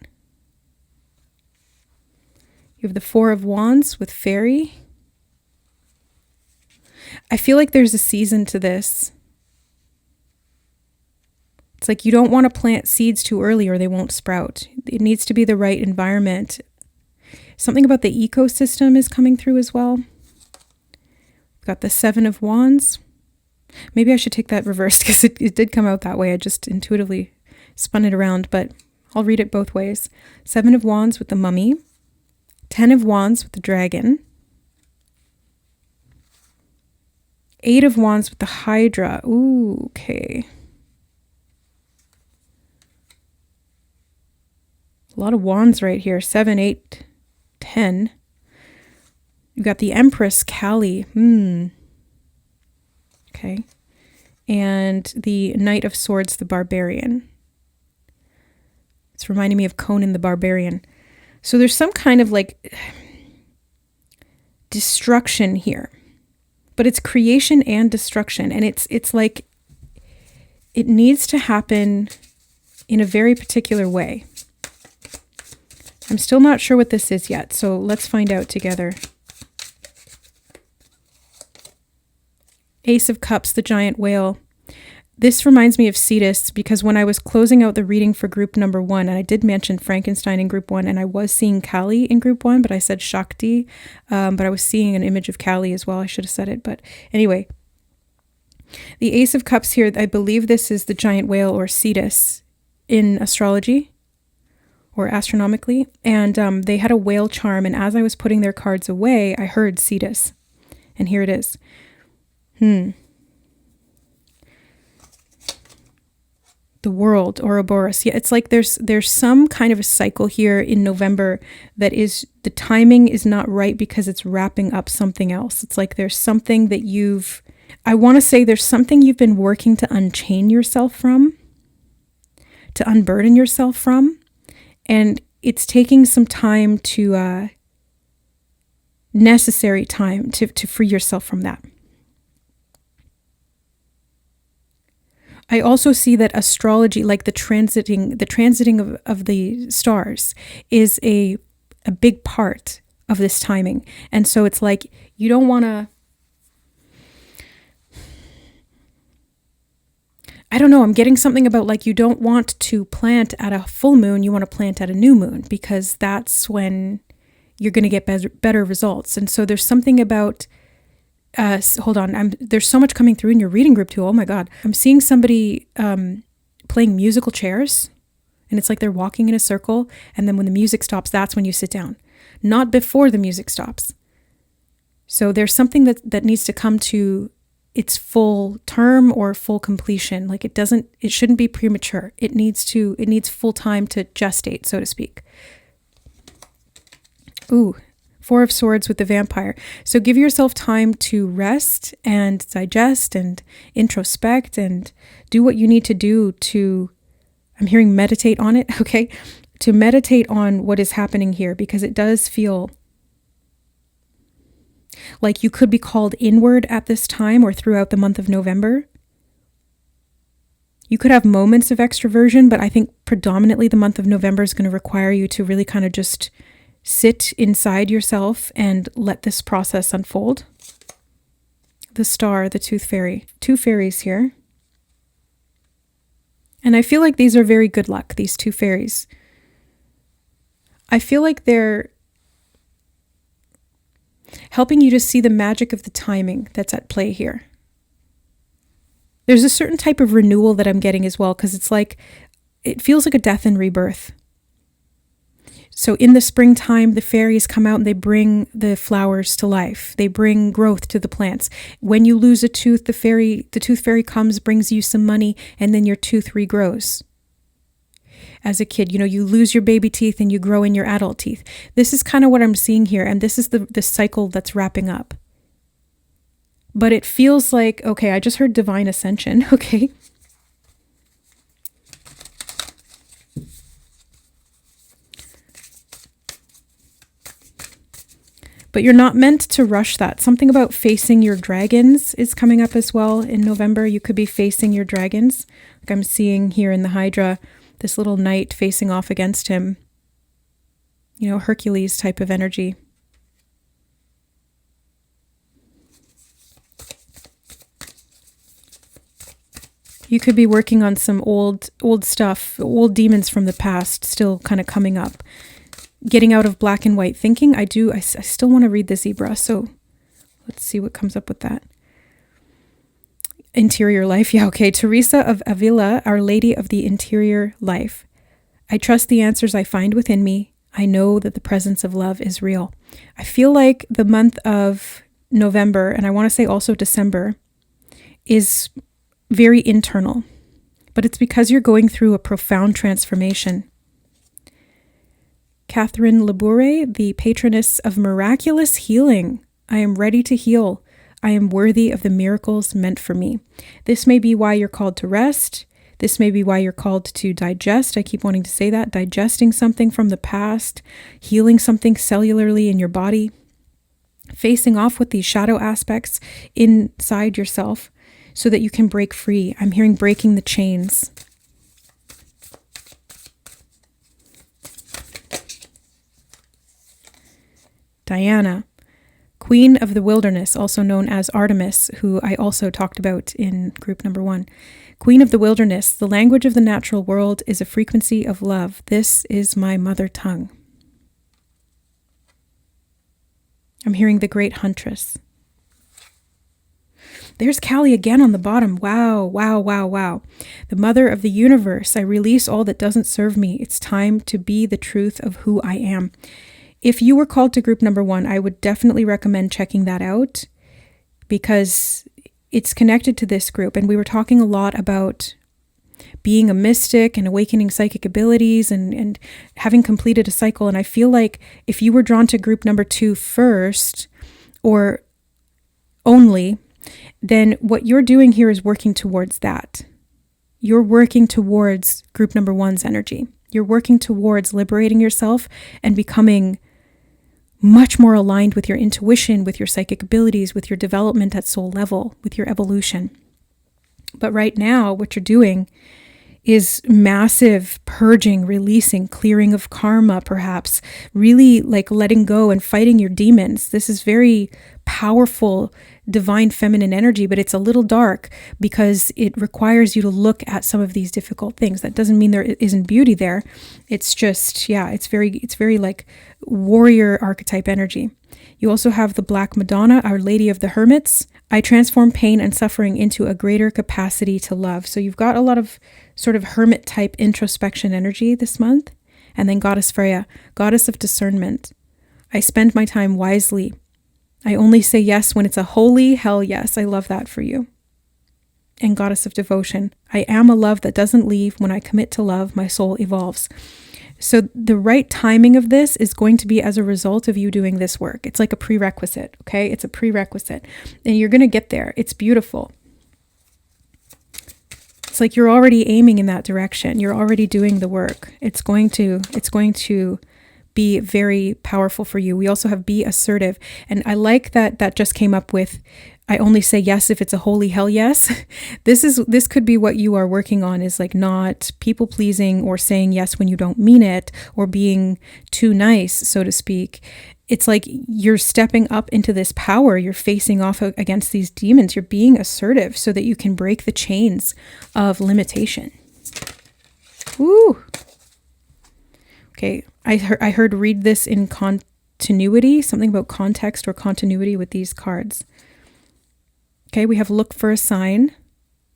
You have the Four of Wands with Fairy. I feel like there's a season to this. It's like you don't want to plant seeds too early or they won't sprout. It needs to be the right environment. Something about the ecosystem is coming through as well. We've got the Seven of Wands. Maybe I should take that reversed because it did come out that way. I just intuitively spun it around, but I'll read it both ways. Seven of Wands with the Mummy. 10 of Wands with the Dragon. 8 of Wands with the Hydra. Ooh, okay. A lot of wands right here. 7, 8, 10. You've got the Empress, Kali. Okay. And the Knight of Swords, the Barbarian. It's reminding me of Conan the Barbarian. So there's some kind of like destruction here. But it's creation and destruction. And it's like it needs to happen in a very particular way. I'm still not sure what this is yet, so let's find out together. Ace of Cups, the giant whale. This reminds me of Cetus because when I was closing out the reading for group number 1, and I did mention Frankenstein in group 1, and I was seeing Kali in group 1, but I said Shakti, but I was seeing an image of Kali as well. I should have said it, but anyway. The Ace of Cups here, I believe this is the giant whale or Cetus in astrology or astronomically, and they had a whale charm, and as I was putting their cards away, I heard Cetus, and here it is. The world, Ouroboros. Yeah, it's like there's some kind of a cycle here in November that is, the timing is not right because it's wrapping up something else. It's like there's something that I want to say there's something you've been working to unchain yourself from, to unburden yourself from, and it's taking some time to, necessary time to free yourself from that. I also see that astrology, like the transiting of the stars, is a big part of this timing. And so it's like you don't want to, I don't know, I'm getting something about like you don't want to plant at a full moon, you want to plant at a new moon because that's when you're going to get better results. And so there's something about hold on, there's so much coming through in your reading group too. Oh my God. I'm seeing somebody playing musical chairs, and it's like they're walking in a circle, and then when the music stops, that's when you sit down, not before the music stops. So there's something that needs to come to its full term or full completion. Like it shouldn't be premature. It needs full time to gestate, so to speak. Ooh. Four of Swords with the Vampire. So give yourself time to rest and digest and introspect and do what you need to do to, I'm hearing meditate on it, okay? To meditate on what is happening here, because it does feel like you could be called inward at this time or throughout the month of November. You could have moments of extroversion, but I think predominantly the month of November is going to require you to really kind of just sit inside yourself and let this process unfold. The Star, the Tooth Fairy. 2 fairies here. And I feel like these are very good luck, these 2 fairies. I feel like they're helping you to see the magic of the timing that's at play here. There's a certain type of renewal that I'm getting as well, because it's like, it feels like a death and rebirth. So in the springtime, the fairies come out and they bring the flowers to life. They bring growth to the plants. When you lose a tooth, the tooth fairy comes, brings you some money, and then your tooth regrows. As a kid, you lose your baby teeth and you grow in your adult teeth. This is kind of what I'm seeing here, and this is the cycle that's wrapping up. But it feels like, okay, I just heard divine ascension, okay? But you're not meant to rush that. Something about facing your dragons is coming up as well in November. You could be facing your dragons. Like I'm seeing here in the Hydra, this little knight facing off against him. You know, Hercules type of energy. You could be working on some old stuff, old demons from the past still kind of coming up. Getting out of black and white thinking. I still want to read the zebra, so let's see what comes up with that. Interior life. Yeah, okay. Teresa of Avila, Our Lady of the Interior Life. I trust the answers I find within me. I know that the presence of love is real. I feel like the month of November, and I want to say also December, is very internal, but it's because you're going through a profound transformation. Catherine Laboure, the patroness of miraculous healing. I am ready to heal. I am worthy of the miracles meant for me. This may be why you're called to rest. This may be why you're called to digest. I keep wanting to say that. Digesting something from the past, healing something cellularly in your body, facing off with these shadow aspects inside yourself, so that you can break free. I'm hearing breaking the chains. Diana, Queen of the Wilderness, also known as Artemis, who I also talked about in group number 1. Queen of the Wilderness, the language of the natural world is a frequency of love. This is my mother tongue. I'm hearing the Great Huntress. There's Kali again on the bottom. Wow, wow, wow, wow. The mother of the universe. I release all that doesn't serve me. It's time to be the truth of who I am. If you were called to group number 1, I would definitely recommend checking that out because it's connected to this group. And we were talking a lot about being a mystic and awakening psychic abilities and having completed a cycle. And I feel like if you were drawn to group number 2 first or only, then what you're doing here is working towards that. You're working towards group number 1's energy. You're working towards liberating yourself and becoming much more aligned with your intuition, with your psychic abilities, with your development at soul level, with your evolution. But right now, what you're doing is massive purging, releasing, clearing of karma, perhaps, really like letting go and fighting your demons. This is very powerful, divine feminine energy, but it's a little dark because it requires you to look at some of these difficult things. That doesn't mean there isn't beauty there. It's just, it's very like warrior archetype energy. You also have the Black Madonna, Our Lady of the Hermits. I transform pain and suffering into a greater capacity to love. So you've got a lot of sort of hermit type introspection energy this month. And then Goddess Freya, Goddess of Discernment. I spend my time wisely. I only say yes when it's a holy hell yes. I love that for you. And Goddess of Devotion. I am a love that doesn't leave. When I commit to love, my soul evolves. So the right timing of this is going to be as a result of you doing this work. It's like a prerequisite, okay? It's a prerequisite. And you're going to get there. It's beautiful. It's like you're already aiming in that direction. You're already doing the work. It's going to be very powerful for you. We also have be assertive. And I like that just came up with, I only say yes if it's a holy hell yes. This could be what you are working on, is like not people pleasing or saying yes when you don't mean it or being too nice, so to speak. It's like you're stepping up into this power. You're facing off against these demons. You're being assertive so that you can break the chains of limitation. Woo! Okay, I heard read this in continuity, something about context or continuity with these cards. Okay, we have look for a sign,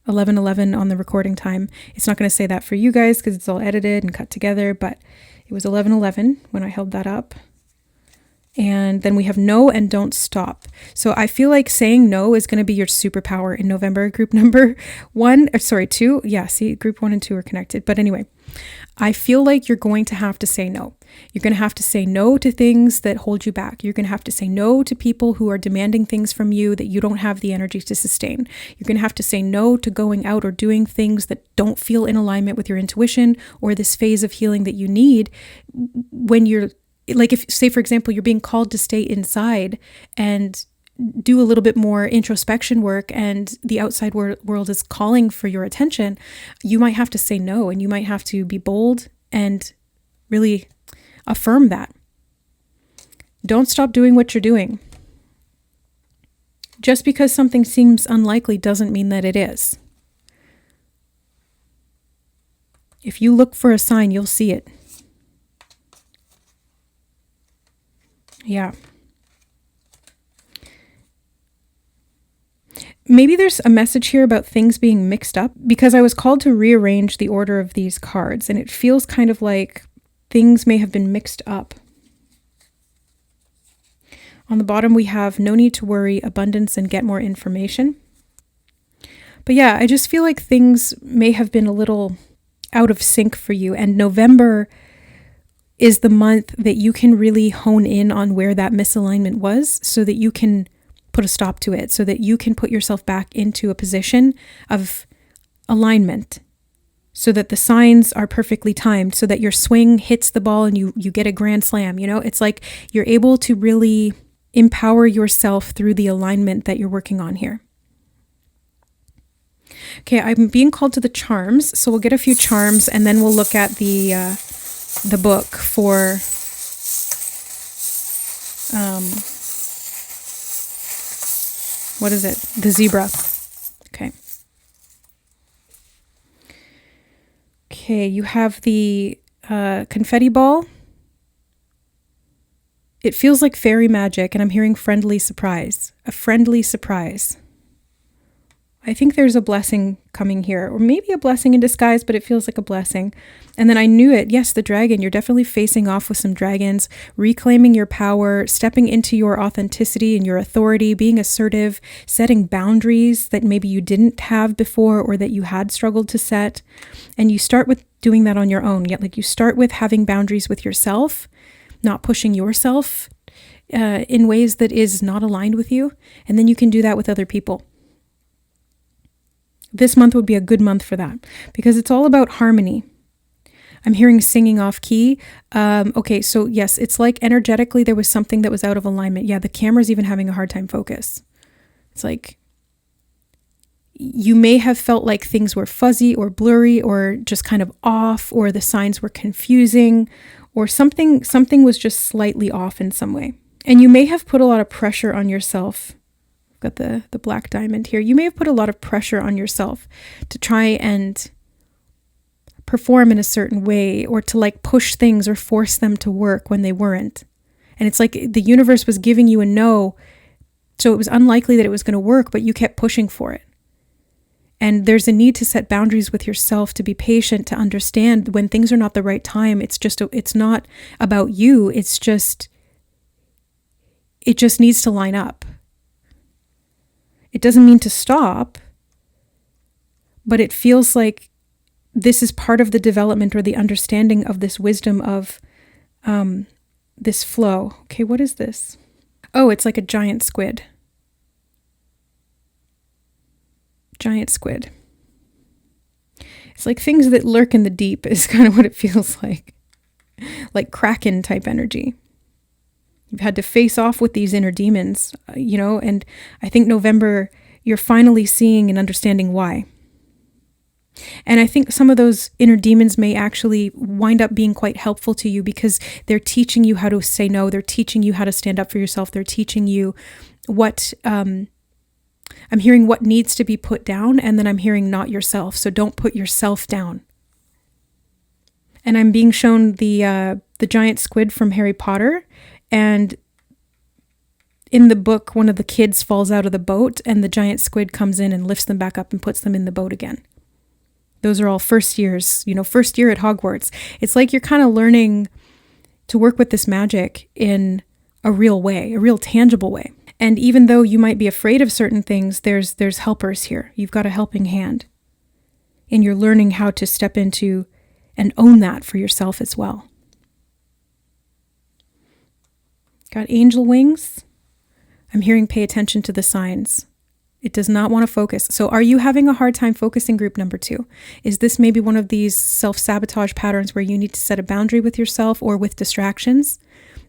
11:11 on the recording time. It's not going to say that for you guys because it's all edited and cut together, but it was 11:11 when I held that up. And then we have no and don't stop. So I feel like saying no is going to be your superpower in November. Group number 2. Yeah, see, group 1 and 2 are connected. But anyway, I feel like you're going to have to say no. You're going to have to say no to things that hold you back. You're going to have to say no to people who are demanding things from you that you don't have the energy to sustain. You're going to have to say no to going out or doing things that don't feel in alignment with your intuition or this phase of healing that you need when you're like if, say, for example, you're being called to stay inside and do a little bit more introspection work and the outside world is calling for your attention, you might have to say no, and you might have to be bold and really affirm that. Don't stop doing what you're doing. Just because something seems unlikely doesn't mean that it is. If you look for a sign, you'll see it. Yeah. Maybe there's a message here about things being mixed up, because I was called to rearrange the order of these cards, and it feels kind of like things may have been mixed up. On the bottom, we have no need to worry, abundance, and get more information. But yeah, I just feel like things may have been a little out of sync for you, and November is the month that you can really hone in on where that misalignment was, so that you can put a stop to it, so that you can put yourself back into a position of alignment, so that the signs are perfectly timed, so that your swing hits the ball and you get a grand slam. You know, it's like you're able to really empower yourself through the alignment that you're working on here. Okay, I'm being called to the charms, so we'll get a few charms and then we'll look at the book for what is it? The zebra. Okay. Okay, you have the confetti ball. It feels like fairy magic, and I'm hearing friendly surprise. A friendly surprise. I think there's a blessing coming here, or maybe a blessing in disguise, but it feels like a blessing. And then I knew it. Yes, the dragon. You're definitely facing off with some dragons, reclaiming your power, stepping into your authenticity and your authority, being assertive, setting boundaries that maybe you didn't have before or that you had struggled to set. And you start with doing that on your own. Yet, like, you start with having boundaries with yourself, not pushing yourself in ways that is not aligned with you. And then you can do that with other people. This month would be a good month for that, because it's all about harmony. I'm hearing singing off key. Okay, so yes, it's like energetically there was something that was out of alignment. Yeah, the camera's even having a hard time focus. It's like you may have felt like things were fuzzy or blurry or just kind of off, or the signs were confusing, or something was just slightly off in some way. And you may have put a lot of pressure on yourself. Got the black diamond here. You may have put a lot of pressure on yourself to try and perform in a certain way, or to like push things or force them to work when they weren't. And it's like the universe was giving you a no, so it was unlikely that it was going to work, but you kept pushing for it. And there's a need to set boundaries with yourself, to be patient, to understand when things are not the right time. It's not about you. It just needs to line up. It doesn't mean to stop, but it feels like this is part of the development or the understanding of this wisdom of this flow. Okay, what is this? Oh, it's like a giant squid. Giant squid. It's like things that lurk in the deep is kind of what it feels like. Like Kraken type energy. You've had to face off with these inner demons, and I think November, you're finally seeing and understanding why. And I think some of those inner demons may actually wind up being quite helpful to you, because they're teaching you how to say no. They're teaching you how to stand up for yourself. They're teaching you what, I'm hearing what needs to be put down, and then I'm hearing not yourself. So don't put yourself down. And I'm being shown the giant squid from Harry Potter. And in the book, one of the kids falls out of the boat, and the giant squid comes in and lifts them back up and puts them in the boat again. Those are all first years, first year at Hogwarts. It's like you're kind of learning to work with this magic in a real way, a real tangible way. And even though you might be afraid of certain things, there's helpers here. You've got a helping hand. And you're learning how to step into and own that for yourself as well. Got angel wings. I'm hearing pay attention to the signs. It does not want to focus. So are you having a hard time focusing, group number 2? Is this maybe one of these self-sabotage patterns where you need to set a boundary with yourself or with distractions?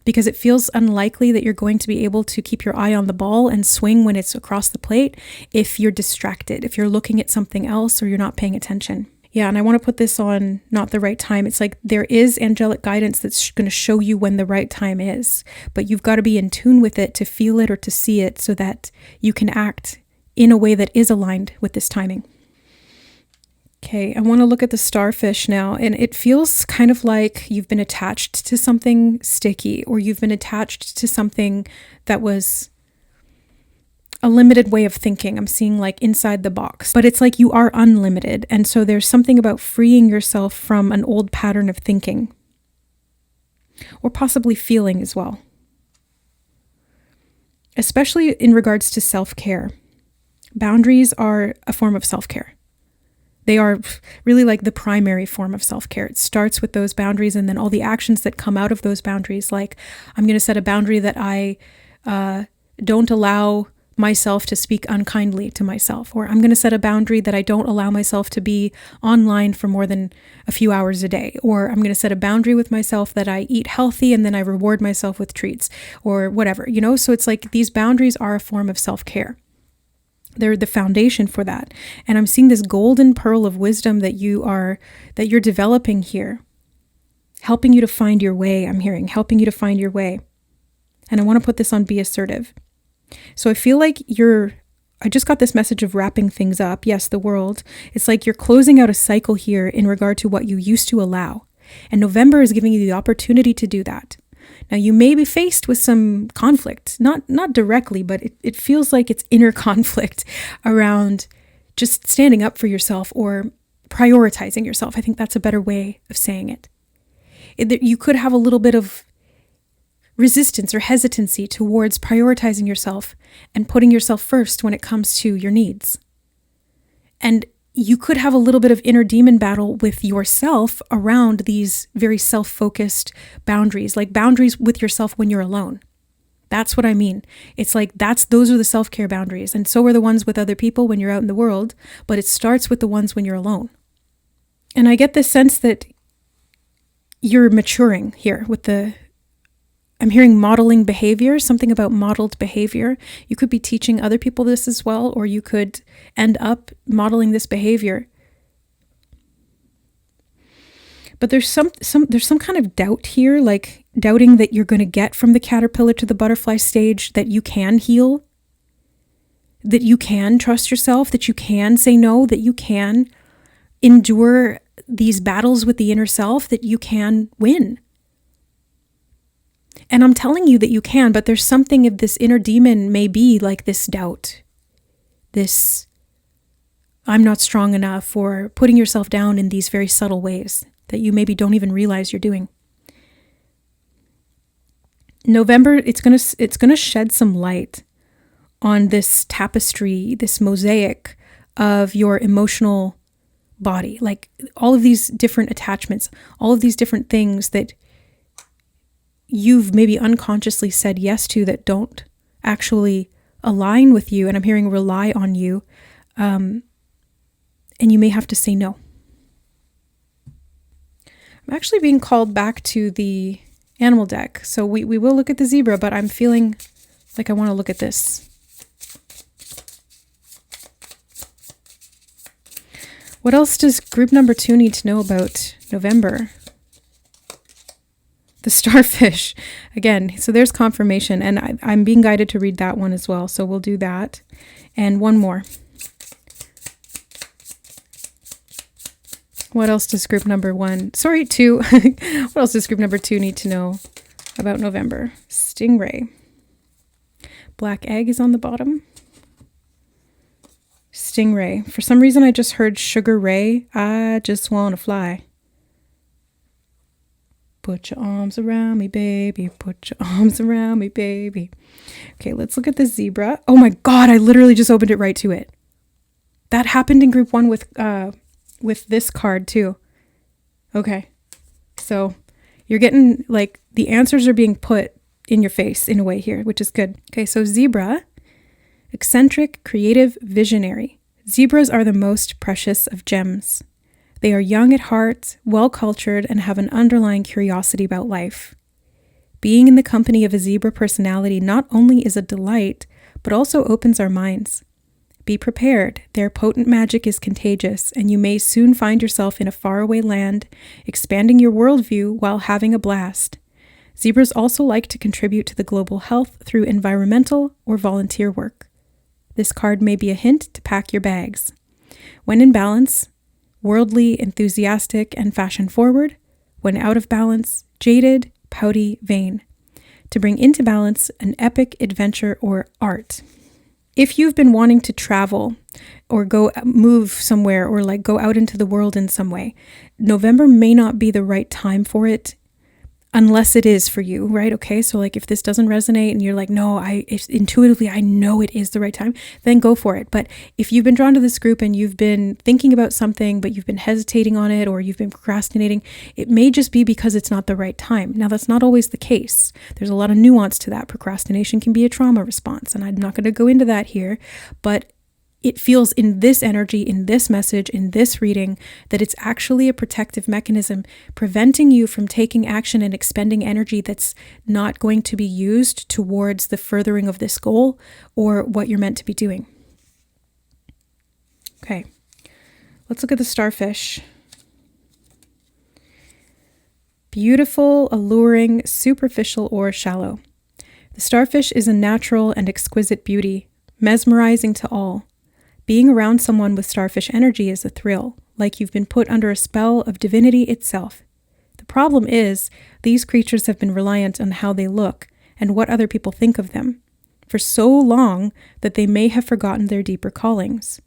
because it feels unlikely that you're going to be able to keep your eye on the ball and swing when it's across the plate if you're distracted, if you're looking at something else or you're not paying attention. Yeah, and I want to put this on not the right time. It's like there is angelic guidance that's going to show you when the right time is, but you've got to be in tune with it to feel it or to see it so that you can act in a way that is aligned with this timing. Okay, I want to look at the starfish now, and it feels kind of like you've been attached to something sticky, or you've been attached to something that was a limited way of thinking. I'm seeing like inside the box, but it's like you are unlimited. And so there's something about freeing yourself from an old pattern of thinking, or possibly feeling as well, especially in regards to self-care. Boundaries are a form of self-care. They are really like the primary form of self-care. It starts with those boundaries and then all the actions that come out of those boundaries. Like, I'm going to set a boundary that I don't allow myself to speak unkindly to myself, or I'm going to set a boundary that I don't allow myself to be online for more than a few hours a day, or I'm going to set a boundary with myself that I eat healthy and then I reward myself with treats or whatever, so it's like these boundaries are a form of self-care. They're the foundation for that. And I'm seeing this golden pearl of wisdom that you're developing here, helping you to find your way. I'm hearing helping you to find your way. And I want to put this on be assertive. So I feel like I just got this message of wrapping things up. Yes, the world. It's like you're closing out a cycle here in regard to what you used to allow. And November is giving you the opportunity to do that. Now, you may be faced with some conflict, not directly, but it feels like it's inner conflict around just standing up for yourself or prioritizing yourself. I think that's a better way of saying it. You could have a little bit of resistance or hesitancy towards prioritizing yourself and putting yourself first when it comes to your needs. And you could have a little bit of inner demon battle with yourself around these very self-focused boundaries, like boundaries with yourself when you're alone. That's what I mean. It's like those are the self-care boundaries. And so are the ones with other people when you're out in the world, but it starts with the ones when you're alone. And I get this sense that you're maturing here with I'm hearing modeling behavior, something about modeled behavior. You could be teaching other people this as well, or you could end up modeling this behavior. But there's some kind of doubt here, like doubting that you're going to get from the caterpillar to the butterfly stage, that you can heal, that you can trust yourself, that you can say no, that you can endure these battles with the inner self, that you can win. And I'm telling you that you can, but there's something of this inner demon may be like this doubt, this I'm not strong enough, or putting yourself down in these very subtle ways that you maybe don't even realize you're doing. November, it's gonna shed some light on this tapestry, this mosaic of your emotional body, like all of these different attachments, all of these different things that you've maybe unconsciously said yes to that don't actually align with you, and I'm hearing rely on you, and you may have to say no. I'm actually being called back to the animal deck, so we will look at the zebra, but I'm feeling like I want to look at this. What else does group number 2 need to know about November? The starfish, again, so there's confirmation, and I'm being guided to read that one as well, so we'll do that. And one more. What else does group number 2, what else does group number 2 need to know about November? Stingray. Black egg is on the bottom. Stingray. For some reason, I just heard Sugar Ray. I just want to fly. Put your arms around me, baby. Put your arms around me, baby. Okay, let's look at the zebra. Oh my God, I literally just opened it right to it. That happened in group 1 with this card too. Okay, so you're getting like the answers are being put in your face in a way here, which is good. Okay, so zebra, eccentric, creative, visionary. Zebras are the most precious of gems. They are young at heart, well-cultured, and have an underlying curiosity about life. Being in the company of a zebra personality not only is a delight, but also opens our minds. Be prepared. Their potent magic is contagious, and you may soon find yourself in a faraway land, expanding your worldview while having a blast. Zebras also like to contribute to the global health through environmental or volunteer work. This card may be a hint to pack your bags. When in balance, worldly, enthusiastic, and fashion-forward. When out of balance, jaded, pouty, vain. To bring into balance, an epic adventure or art. If you've been wanting to travel or go move somewhere or like go out into the world in some way, November may not be the right time for it unless it is for you, right? Okay, so like if this doesn't resonate and you're like, no, intuitively, I know it is the right time, then go for it. But if you've been drawn to this group and you've been thinking about something, but you've been hesitating on it or you've been procrastinating, it may just be because it's not the right time. Now, that's not always the case. There's a lot of nuance to that. Procrastination can be a trauma response, and I'm not going to go into that here, but it feels in this energy, in this message, in this reading, that it's actually a protective mechanism preventing you from taking action and expending energy that's not going to be used towards the furthering of this goal or what you're meant to be doing. Okay, let's look at the starfish. Beautiful, alluring, superficial, or shallow. The starfish is a natural and exquisite beauty, mesmerizing to all. Being around someone with starfish energy is a thrill, like you've been put under a spell of divinity itself. The problem is, these creatures have been reliant on how they look and what other people think of them for so long that they may have forgotten their deeper callings.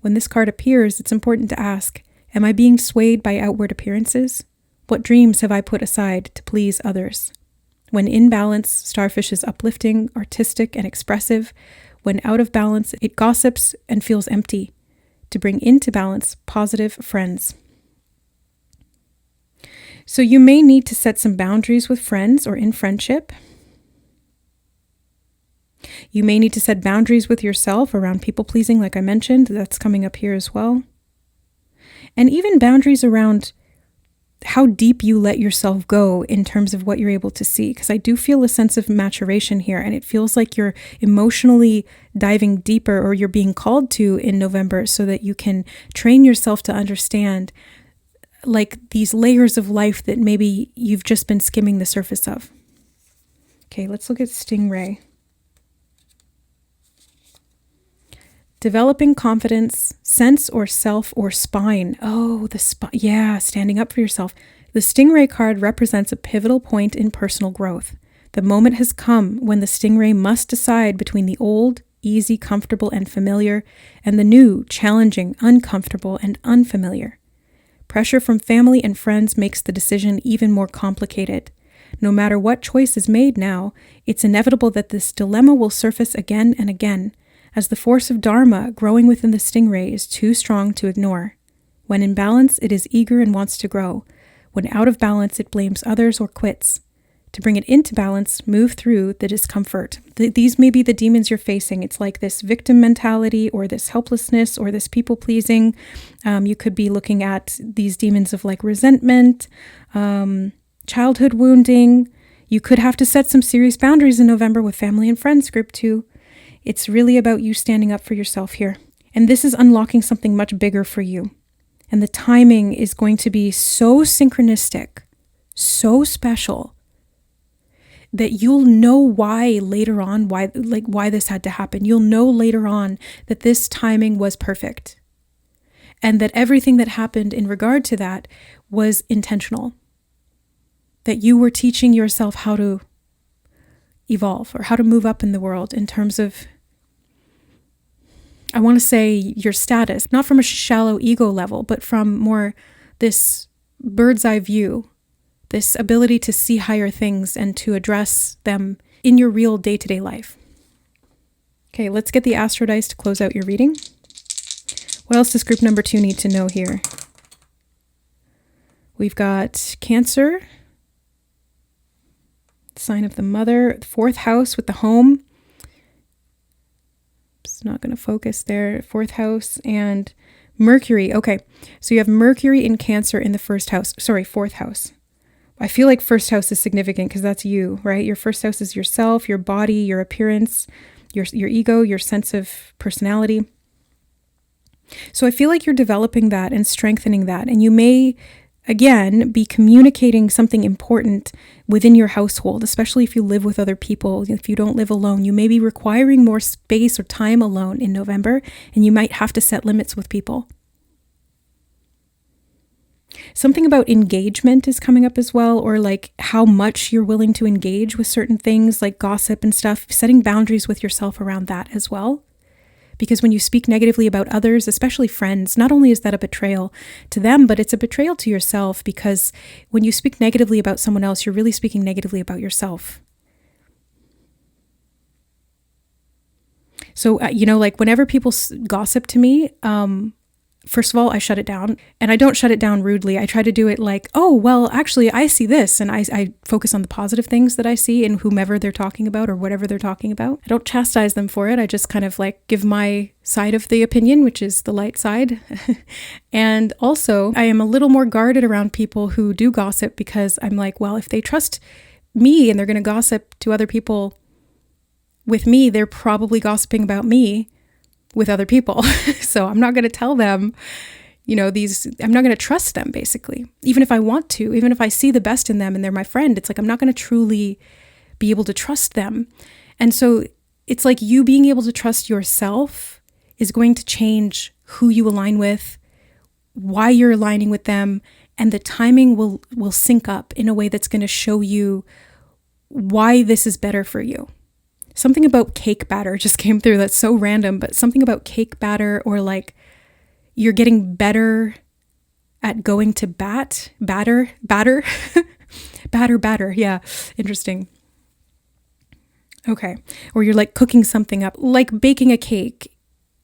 When this card appears, it's important to ask, am I being swayed by outward appearances? What dreams have I put aside to please others? When in balance, starfish is uplifting, artistic, and expressive. When out of balance, it gossips and feels empty. To bring into balance, positive friends. So you may need to set some boundaries with friends or in friendship. You may need to set boundaries with yourself around people pleasing, like I mentioned. That's coming up here as well. And even boundaries around how deep you let yourself go in terms of what you're able to see. Because I do feel a sense of maturation here, and it feels like you're emotionally diving deeper, or you're being called to in November, so that you can train yourself to understand like these layers of life that maybe you've just been skimming the surface of. Okay, let's look at stingray. Developing confidence, sense or self or spine. Oh, the spine. Yeah, standing up for yourself. The stingray card represents a pivotal point in personal growth. The moment has come when the stingray must decide between the old, easy, comfortable, and familiar, and the new, challenging, uncomfortable, and unfamiliar. Pressure from family and friends makes the decision even more complicated. No matter what choice is made now, it's inevitable that this dilemma will surface again and again, as the force of Dharma growing within the stingray is too strong to ignore. When in balance, it is eager and wants to grow. When out of balance, it blames others or quits. To bring it into balance, move through the discomfort. These may be the demons you're facing. It's like this victim mentality, or this helplessness, or this people-pleasing. You could be looking at these demons of like resentment, childhood wounding. You could have to set some serious boundaries in November with family and friends group too. It's really about you standing up for yourself here. And this is unlocking something much bigger for you. And the timing is going to be so synchronistic, so special, that you'll know why later on, why this had to happen. You'll know later on that this timing was perfect. And that everything that happened in regard to that was intentional. That you were teaching yourself how to evolve, or how to move up in the world in terms of, I want to say, your status, not from a shallow ego level, but from more this bird's eye view, this ability to see higher things and to address them in your real day-to-day life. Okay, let's get the Astro Dice to close out your reading. What else does group number 2 need to know here? We've got Cancer, sign of the mother, 4th house with the home. It's not going to focus there. 4th house and Mercury. Okay, so you have Mercury in Cancer in the 4th house. I feel like first house is significant because that's you, right? Your first house is yourself, your body, your appearance, your ego, your sense of personality. So I feel like you're developing that and strengthening that. And you may, again, be communicating something important within your household, especially if you live with other people. If you don't live alone, you may be requiring more space or time alone in November, and you might have to set limits with people. Something about engagement is coming up as well, or like how much you're willing to engage with certain things like gossip and stuff, setting boundaries with yourself around that as well. Because when you speak negatively about others, especially friends, not only is that a betrayal to them, but it's a betrayal to yourself, because when you speak negatively about someone else, you're really speaking negatively about yourself. So, like whenever people gossip to me, first of all, I shut it down, and I don't shut it down rudely. I try to do it like, oh, well, actually, I see this, and I focus on the positive things that I see in whomever they're talking about or whatever they're talking about. I don't chastise them for it. I just kind of like give my side of the opinion, which is the light side. And also, I am a little more guarded around people who do gossip, because I'm like, well, if they trust me and they're going to gossip to other people with me, they're probably gossiping about me with other people. So I'm not going to tell them, I'm not going to trust them, basically. Even if I want to, even if I see the best in them and they're my friend, it's like, I'm not going to truly be able to trust them. And so it's like you being able to trust yourself is going to change who you align with, why you're aligning with them, and the timing will sync up in a way that's going to show you why this is better for you. Something about cake batter just came through. That's so random, but something about cake batter, or like you're getting better at going to batter. Yeah, interesting. Okay. Or you're like cooking something up, like baking a cake.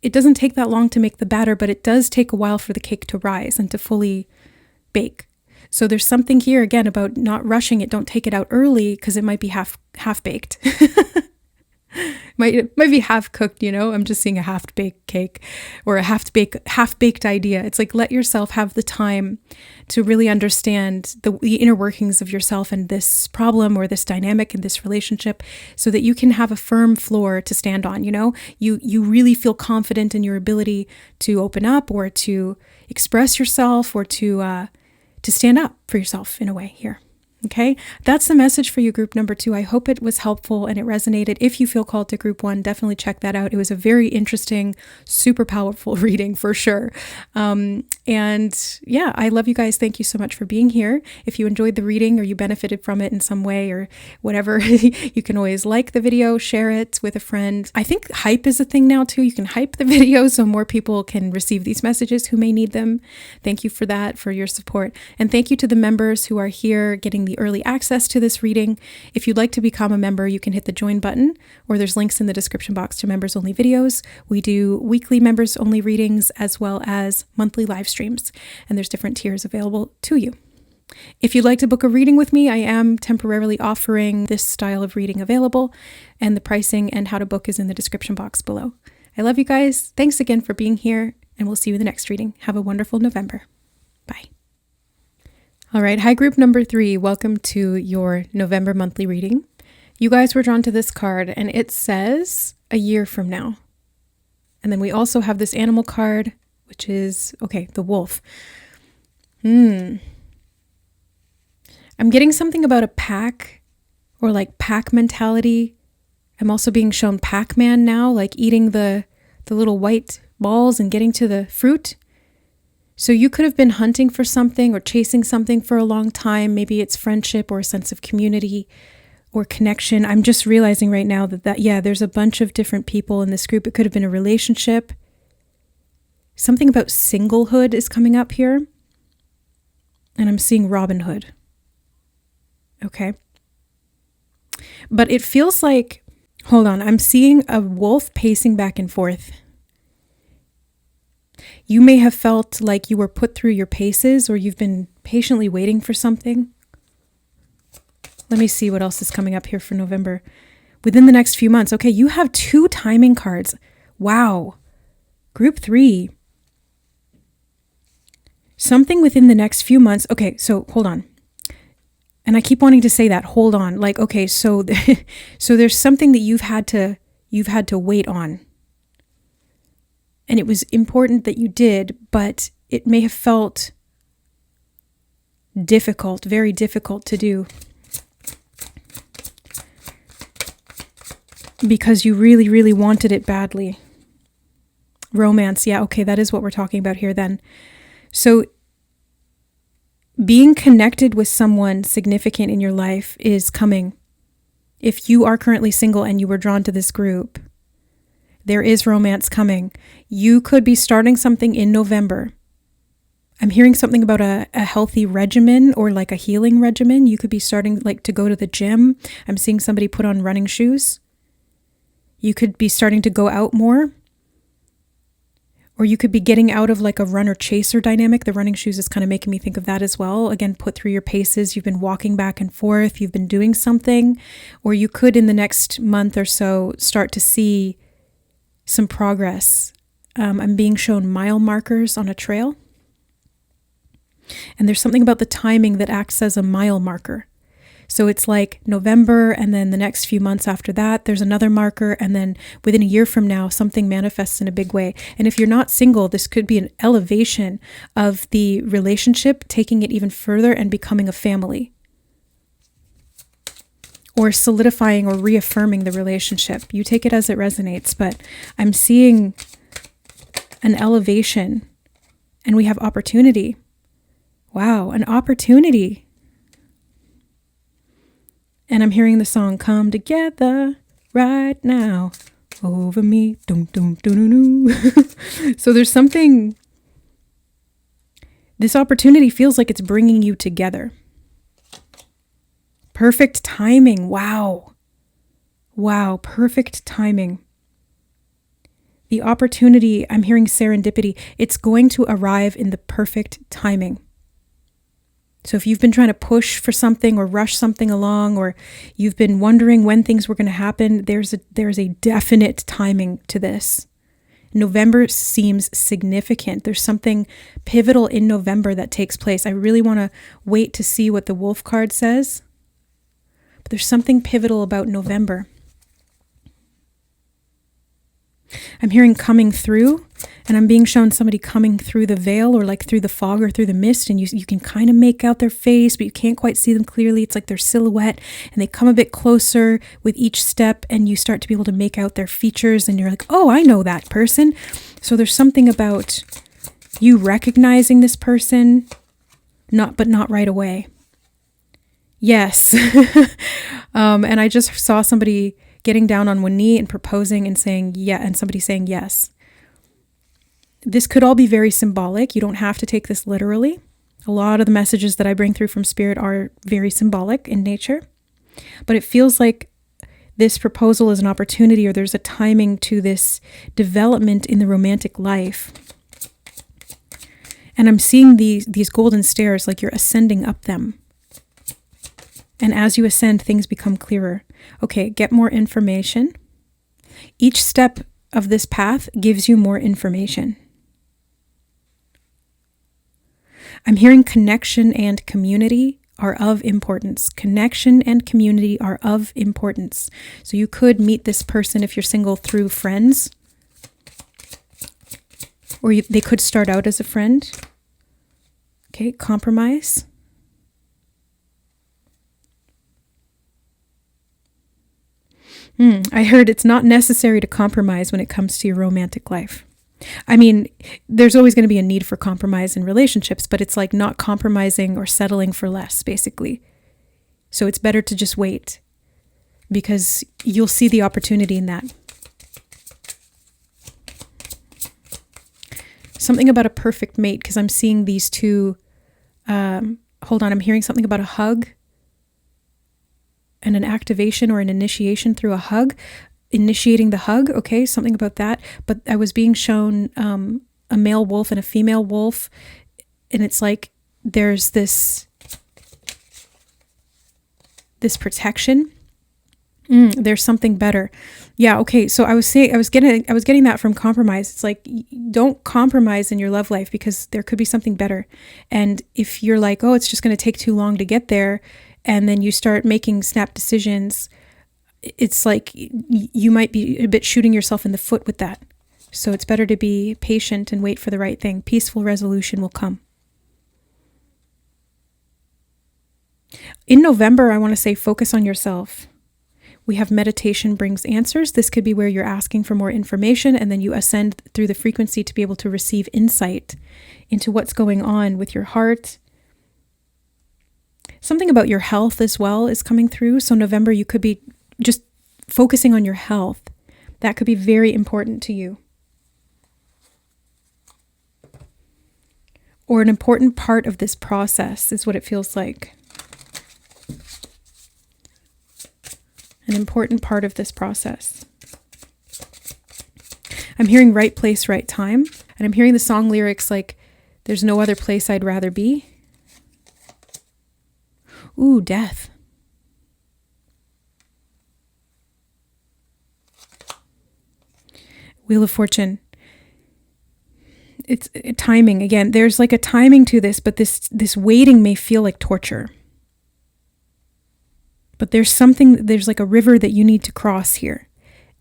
It doesn't take that long to make the batter, but it does take a while for the cake to rise and to fully bake. So there's something here again about not rushing it. Don't take it out early, because it might be half baked. Might be half cooked, I'm just seeing a half-baked cake or a half-baked idea. It's like, let yourself have the time to really understand the inner workings of yourself and this problem or this dynamic in this relationship, so that you can have a firm floor to stand on. You really feel confident in your ability to open up or to express yourself or to stand up for yourself in a way here. Okay, that's the message for you, group number 2. I hope it was helpful and it resonated. If you feel called to group 1, definitely check that out. It was a very interesting, super powerful reading for sure. And yeah, I love you guys. Thank you so much for being here. If you enjoyed the reading or you benefited from it in some way or whatever, you can always like the video, share it with a friend. I think hype is a thing now too. You can hype the video so more people can receive these messages who may need them. Thank you for that, for your support. And thank you to the members who are here getting the early access to this reading. If you'd like to become a member, you can hit the join button, or there's links in the description box to members only videos. We do weekly members only readings as well as monthly live streams, and there's different tiers available to you. If you'd like to book a reading with me, I am temporarily offering this style of reading available, and the pricing and how to book is in the description box below. I love you guys. Thanks again for being here, and we'll see you in the next reading. Have a wonderful November. Bye. All right. Hi, group number 3. Welcome to your November monthly reading. You guys were drawn to this card, and it says a year from now. And then we also have this animal card, which is, the wolf. I'm getting something about a pack, or like pack mentality. I'm also being shown Pac-Man now, like eating the little white balls and getting to the fruit. So you could have been hunting for something or chasing something for a long time. Maybe it's friendship or a sense of community or connection. I'm just realizing right now that there's a bunch of different people in this group. It could have been a relationship. Something about singlehood is coming up here. And I'm seeing Robin Hood. Okay. But it feels like, hold on, I'm seeing a wolf pacing back and forth. You may have felt like you were put through your paces, or you've been patiently waiting for something. Let me see what else is coming up here for November. Within the next few months. Okay, you have 2 timing cards. Wow. Group 3. Something within the next few months. Okay, so hold on. And I keep wanting to say that, hold on. Like, okay, so so there's something that you've had to wait on. And it was important that you did, but it may have felt difficult, very difficult to do. Because you really, really wanted it badly. Romance, yeah, okay, that is what we're talking about here then. So being connected with someone significant in your life is coming. If you are currently single and you were drawn to this group, there is romance coming. You could be starting something in November. I'm hearing something about a healthy regimen or like a healing regimen. You could be starting like to go to the gym. I'm seeing somebody put on running shoes. You could be starting to go out more. Or you could be getting out of like a runner-chaser dynamic. The running shoes is kind of making me think of that as well. Again, put through your paces. You've been walking back and forth. You've been doing something. Or you could, in the next month or so, start to see some progress. I'm being shown mile markers on a trail. And there's something about the timing that acts as a mile marker. So it's like November, and then the next few months after that, there's another marker. And then within a year from now, something manifests in a big way. And if you're not single, this could be an elevation of the relationship, taking it even further and becoming a family. Or solidifying or reaffirming the relationship. You take it as it resonates, but I'm seeing an elevation, and we have opportunity. Wow, an opportunity. And I'm hearing the song, Come Together Right Now Over Me. Dum, dum, dum, dum, dum. So there's something, this opportunity feels like it's bringing you together. Perfect timing. Wow. Wow, perfect timing. The opportunity, I'm hearing serendipity. It's going to arrive in the perfect timing. So if you've been trying to push for something or rush something along, or you've been wondering when things were going to happen, there's a definite timing to this. November seems significant. There's something pivotal in November that takes place. I really want to wait to see what the wolf card says. But there's something pivotal about November. I'm hearing coming through, and I'm being shown somebody coming through the veil or like through the fog or through the mist, and you can kind of make out their face, but you can't quite see them clearly. It's like their silhouette, and they come a bit closer with each step, and you start to be able to make out their features, and you're like, oh, I know that person. So there's something about you recognizing this person, but not right away. Yes. And I just saw somebody getting down on one knee and proposing and saying yeah, and somebody saying yes. This could all be very symbolic. You don't have to take this literally. A lot of the messages that I bring through from Spirit are very symbolic in nature. But it feels like this proposal is an opportunity, or there's a timing to this development in the romantic life. And I'm seeing these golden stairs, like you're ascending up them. And as you ascend, things become clearer. Okay, get more information. Each step of this path gives you more information. I'm hearing connection and community are of importance. Connection and community are of importance. So you could meet this person if you're single through friends. Or they could start out as a friend. Okay, compromise. I heard it's not necessary to compromise when it comes to your romantic life. I mean, there's always going to be a need for compromise in relationships, but it's like not compromising or settling for less, basically. So it's better to just wait, because you'll see the opportunity in that. Something about a perfect mate, because I'm seeing these two, hold on, I'm hearing something about a hug. And an activation or an initiation through a hug, initiating the hug. Okay, something about that. But I was being shown a male wolf and a female wolf. And it's like there's this protection. There's something better. Yeah, okay. So I was getting that from compromise. It's like, don't compromise in your love life, because there could be something better. And if you're like, oh, it's just going to take too long to get there, and then you start making snap decisions, it's like you might be a bit shooting yourself in the foot with that. So it's better to be patient and wait for the right thing. Peaceful resolution will come. In November, I want to say focus on yourself. We have meditation brings answers. This could be where you're asking for more information, and then you ascend through the frequency to be able to receive insight into what's going on with your heart. Something about your health as well is coming through. So November, you could be just focusing on your health. That could be very important to you. Or an important part of this process is what it feels like. An important part of this process. I'm hearing right place, right time. And I'm hearing the song lyrics like, there's no other place I'd rather be. Ooh, death. Wheel of Fortune. It's timing. Again, there's like a timing to this, but this waiting may feel like torture. But there's like a river that you need to cross here.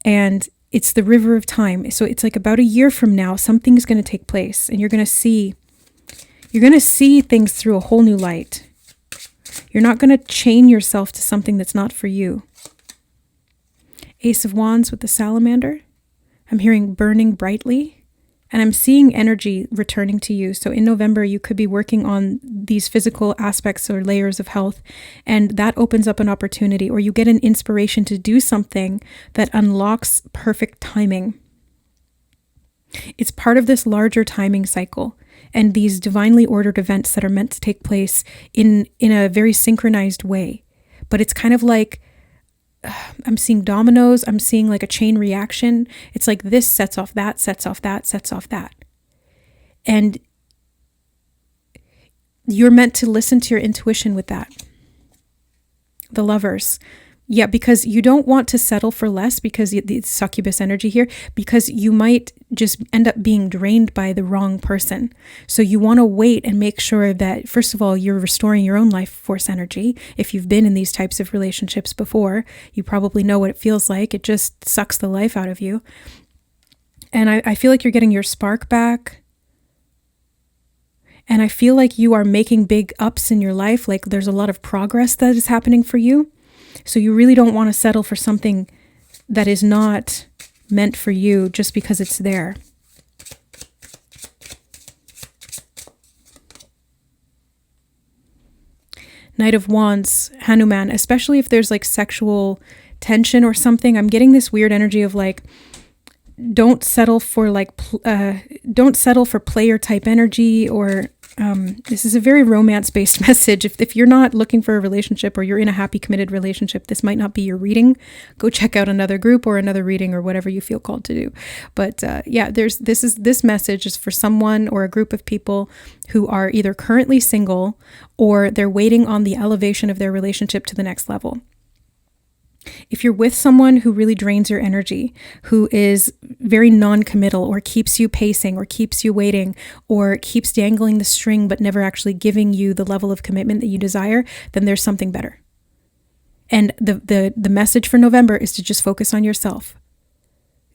And it's the river of time. So it's like about a year from now, something's going to take place, and you're going to see things through a whole new light. You're not going to chain yourself to something that's not for you. Ace of Wands with the salamander. I'm hearing burning brightly. And I'm seeing energy returning to you. So in November, you could be working on these physical aspects or layers of health, and that opens up an opportunity, or you get an inspiration to do something that unlocks perfect timing. It's part of this larger timing cycle and these divinely ordered events that are meant to take place in a very synchronized way. But it's kind of like, I'm seeing dominoes. I'm seeing like a chain reaction. It's like this sets off that, sets off that, sets off that. And you're meant to listen to your intuition with that. The Lovers. Yeah, because you don't want to settle for less, because it's succubus energy here, because you might just end up being drained by the wrong person. So you want to wait and make sure that, first of all, you're restoring your own life force energy. If you've been in these types of relationships before, you probably know what it feels like. It just sucks the life out of you. And I feel like you're getting your spark back. And I feel like you are making big ups in your life. Like there's a lot of progress that is happening for you. So you really don't want to settle for something that is not meant for you just because it's there. Knight of Wands, Hanuman, especially if there's like sexual tension or something. I'm getting this weird energy of like, don't settle for player type energy, or this is a very romance-based message. If you're not looking for a relationship, or you're in a happy, committed relationship, this might not be your reading. Go check out another group or another reading or whatever you feel called to do. But this message is for someone or a group of people who are either currently single or they're waiting on the elevation of their relationship to the next level. If you're with someone who really drains your energy, who is very non-committal, or keeps you pacing, or keeps you waiting, or keeps dangling the string but never actually giving you the level of commitment that you desire, then there's something better. And the message for November is to just focus on yourself.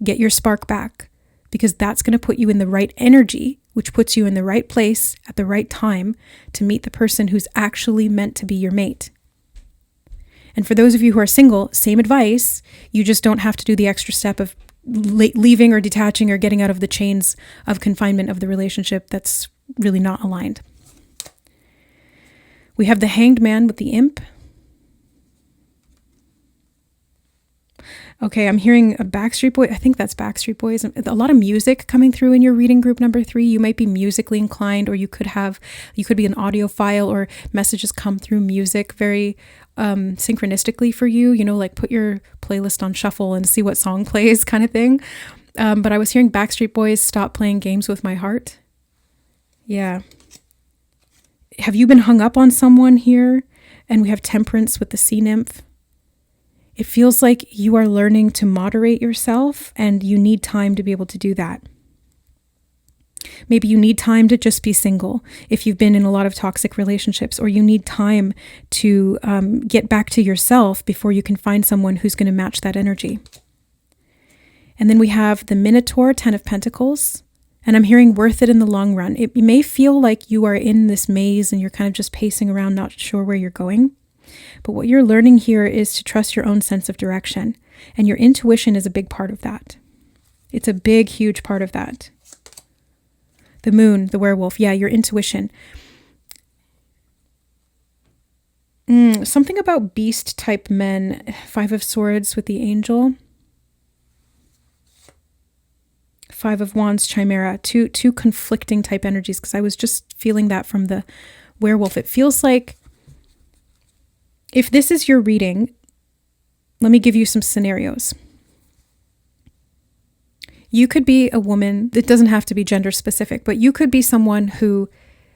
Get your spark back, because that's going to put you in the right energy, which puts you in the right place at the right time to meet the person who's actually meant to be your mate. And for those of you who are single, same advice. You just don't have to do the extra step of leaving or detaching or getting out of the chains of confinement of the relationship that's really not aligned. We have the Hanged Man with the Imp. Okay, I'm hearing a Backstreet Boy. I think that's Backstreet Boys. A lot of music coming through in your reading group number 3. You might be musically inclined, or you could be an audiophile, or messages come through music very synchronistically for you. You know, like put your playlist on shuffle and see what song plays kind of thing. But I was hearing Backstreet Boys, Stop Playing Games with My Heart. Yeah. Have you been hung up on someone here? And we have Temperance with the Sea Nymph. It feels like you are learning to moderate yourself, and you need time to be able to do that. Maybe you need time to just be single if you've been in a lot of toxic relationships, or you need time to get back to yourself before you can find someone who's going to match that energy. And then we have the Minotaur, 10 of Pentacles. And I'm hearing worth it in the long run. It may feel like you are in this maze and you're kind of just pacing around, not sure where you're going. But what you're learning here is to trust your own sense of direction. And your intuition is a big part of that. It's a big, huge part of that. The moon, the werewolf, yeah, your intuition. Something about beast type men, 5 of Swords with the angel. 5 of Wands, Chimera, two conflicting type energies, because I was just feeling that from the werewolf. It feels like, if this is your reading, let me give you some scenarios. You could be a woman, it doesn't have to be gender specific, but you could be someone who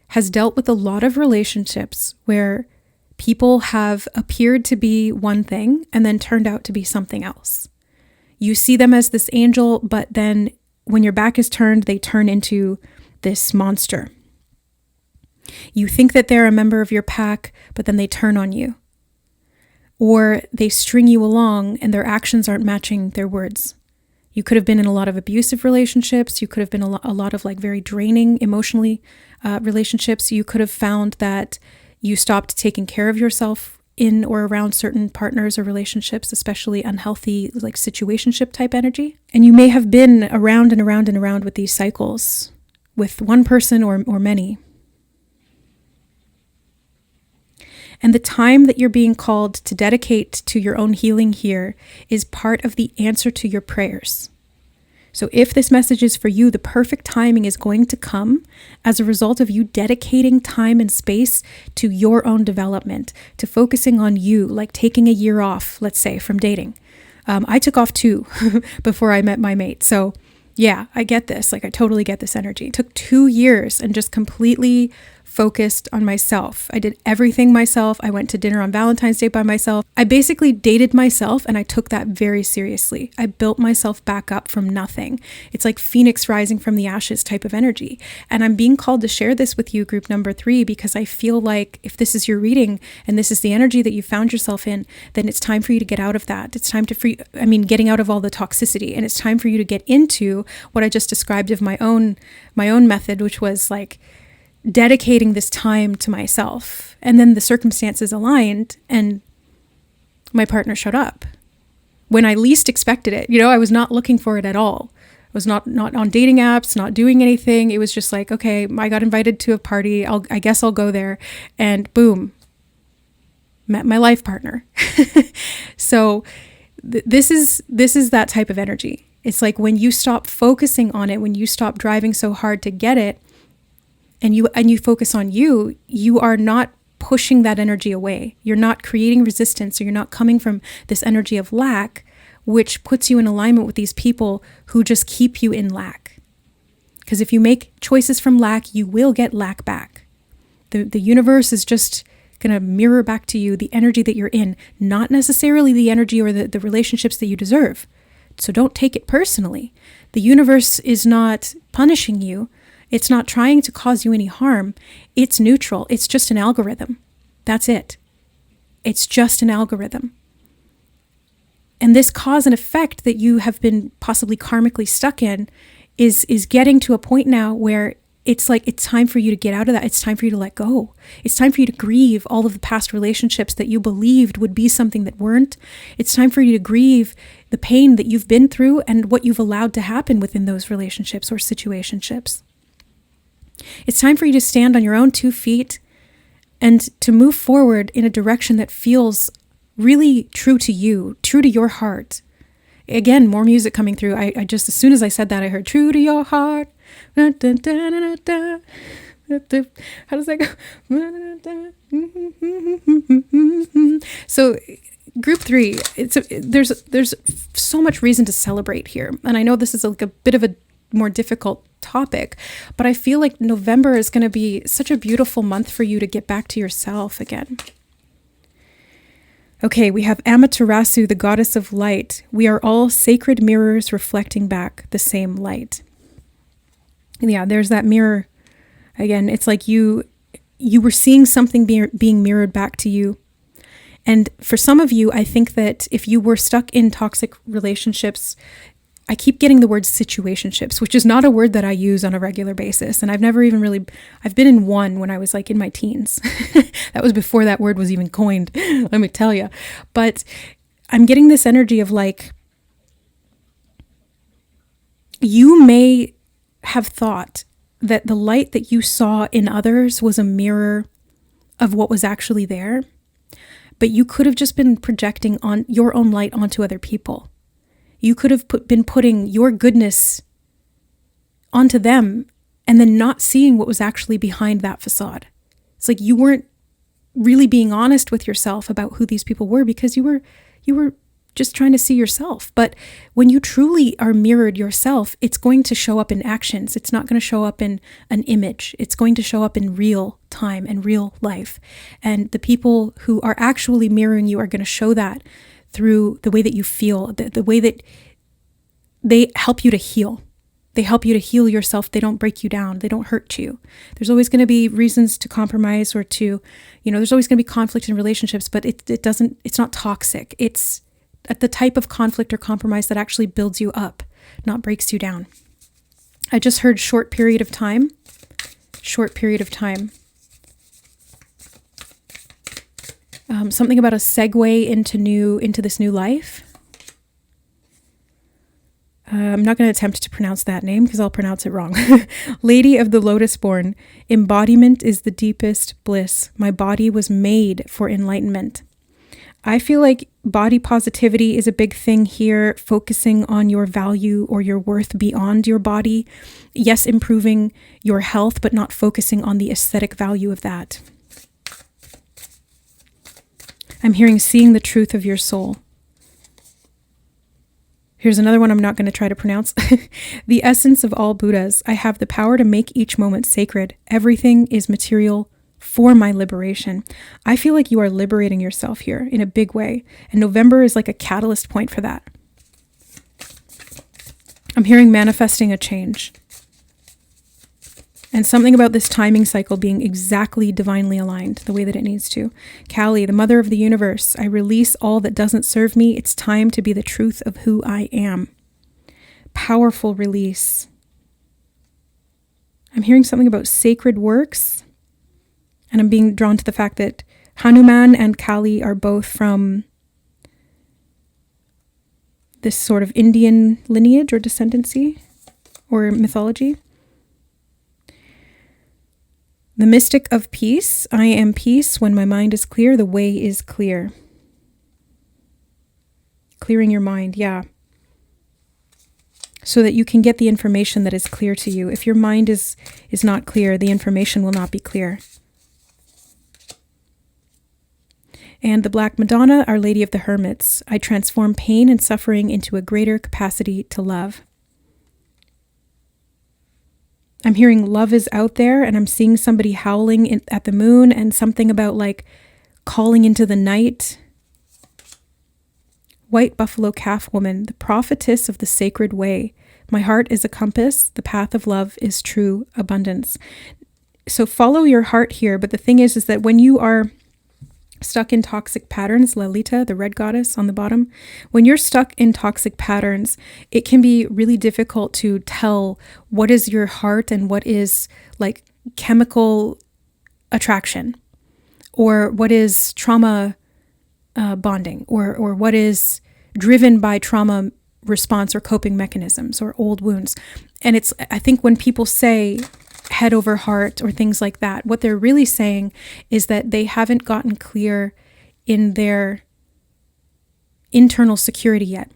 has dealt with a lot of relationships where people have appeared to be one thing and then turned out to be something else. You see them as this angel, but then when your back is turned, they turn into this monster. You think that they're a member of your pack, but then they turn on you. Or they string you along and their actions aren't matching their words. You could have been in a lot of abusive relationships. You could have been a lot of like very draining emotionally relationships. You could have found that you stopped taking care of yourself in or around certain partners or relationships, especially unhealthy, like situationship type energy. And you may have been around and around and around with these cycles with one person or many. And the time that you're being called to dedicate to your own healing here is part of the answer to your prayers. So if this message is for you, the perfect timing is going to come as a result of you dedicating time and space to your own development, to focusing on you, like taking a year off, let's say, from dating. I took off 2 before I met my mate. So yeah, I get this. Like I totally get this energy. It took 2 years and just completely focused on myself. I did everything myself. I went to dinner on Valentine's Day by myself. I basically dated myself, and I took that very seriously. I built myself back up from nothing. It's like Phoenix rising from the ashes type of energy. And I'm being called to share this with you, group number 3, because I feel like if this is your reading and this is the energy that you found yourself in, then it's time for you to get out of that. It's time to getting out of all the toxicity, and it's time for you to get into what I just described of my own method, which was like dedicating this time to myself. And then the circumstances aligned and my partner showed up when I least expected it. I was not looking for it at all. I was not on dating apps, not doing anything. It was just like, okay, I got invited to a party. I guess I'll go there. And boom, met my life partner. So this is that type of energy. It's like when you stop focusing on it, when you stop driving so hard to get it, and you focus on you are not pushing that energy away. You're not creating resistance, or you're not coming from this energy of lack, which puts you in alignment with these people who just keep you in lack. Because if you make choices from lack, you will get lack back. The universe is just going to mirror back to you the energy that you're in, not necessarily the energy or the relationships that you deserve. So don't take it personally. The universe is not punishing you. It's not trying to cause you any harm. It's neutral. It's just an algorithm. That's it. It's just an algorithm. And this cause and effect that you have been possibly karmically stuck in is getting to a point now where it's like it's time for you to get out of that. It's time for you to let go. It's time for you to grieve all of the past relationships that you believed would be something that weren't. It's time for you to grieve the pain that you've been through and what you've allowed to happen within those relationships or situationships. It's time for you to stand on your own 2 feet and to move forward in a direction that feels really true to you, true to your heart. Again, more music coming through. I just, as soon as I said that, I heard true to your heart. How does that go? So group 3, there's so much reason to celebrate here. And I know this is like a bit of a more difficult topic, but I feel like November is going to be such a beautiful month for you to get back to yourself again. Okay, we have Amaterasu, the goddess of light. We are all sacred mirrors reflecting back the same light. Yeah, there's that mirror. Again, it's like you were seeing something being mirrored back to you. And for some of you, I think that if you were stuck in toxic relationships, I keep getting the word situationships, which is not a word that I use on a regular basis. And I've never even really, I've been in one when I was like in my teens. That was before that word was even coined, let me tell you. But I'm getting this energy of like, you may have thought that the light that you saw in others was a mirror of what was actually there, but you could have just been projecting on your own light onto other people. You could have been putting your goodness onto them and then not seeing what was actually behind that facade. It's like you weren't really being honest with yourself about who these people were because you were just trying to see yourself. But when you truly are mirrored yourself, it's going to show up in actions. It's not going to show up in an image. It's going to show up in real time and real life. And the people who are actually mirroring you are going to show that through the way that you feel, the way that they help you to heal. They help you to heal yourself. They don't break you down. They don't hurt you. There's always going to be reasons to compromise or to, there's always going to be conflict in relationships, but it's not toxic. It's at the type of conflict or compromise that actually builds you up, not breaks you down. I just heard short period of time. Something about a segue into this new life. I'm not going to attempt to pronounce that name because I'll pronounce it wrong. Lady of the Lotus Born, embodiment is the deepest bliss. My body was made for enlightenment. I feel like body positivity is a big thing here, focusing on your value or your worth beyond your body. Yes, improving your health, but not focusing on the aesthetic value of that. I'm hearing seeing the truth of your soul. Here's another one I'm not going to try to pronounce. The essence of all Buddhas. I have the power to make each moment sacred. Everything is material for my liberation. I feel like you are liberating yourself here in a big way. And November is like a catalyst point for that. I'm hearing manifesting a change. And something about this timing cycle being exactly divinely aligned the way that it needs to. Kali, the mother of the universe, I release all that doesn't serve me. It's time to be the truth of who I am. Powerful release. I'm hearing something about sacred works. And I'm being drawn to the fact that Hanuman and Kali are both from this sort of Indian lineage or descendancy or mythology. The mystic of peace. I am peace. When my mind is clear, the way is clear. Clearing your mind, yeah. So that you can get the information that is clear to you. If your mind is not clear, the information will not be clear. And the Black Madonna, Our Lady of the Hermits. I transform pain and suffering into a greater capacity to love. I'm hearing love is out there, and I'm seeing somebody howling at the moon, and something about like calling into the night. White buffalo calf woman, the prophetess of the sacred way. My heart is a compass. The path of love is true abundance. So follow your heart here. But the thing is that when you are stuck in toxic patterns, Lalita, the red goddess on the bottom, when you're stuck in toxic patterns, it can be really difficult to tell what is your heart and what is like chemical attraction, or what is trauma bonding, or what is driven by trauma response or coping mechanisms or old wounds. And I think when people say head over heart or things like that, what they're really saying is that they haven't gotten clear in their internal security yet,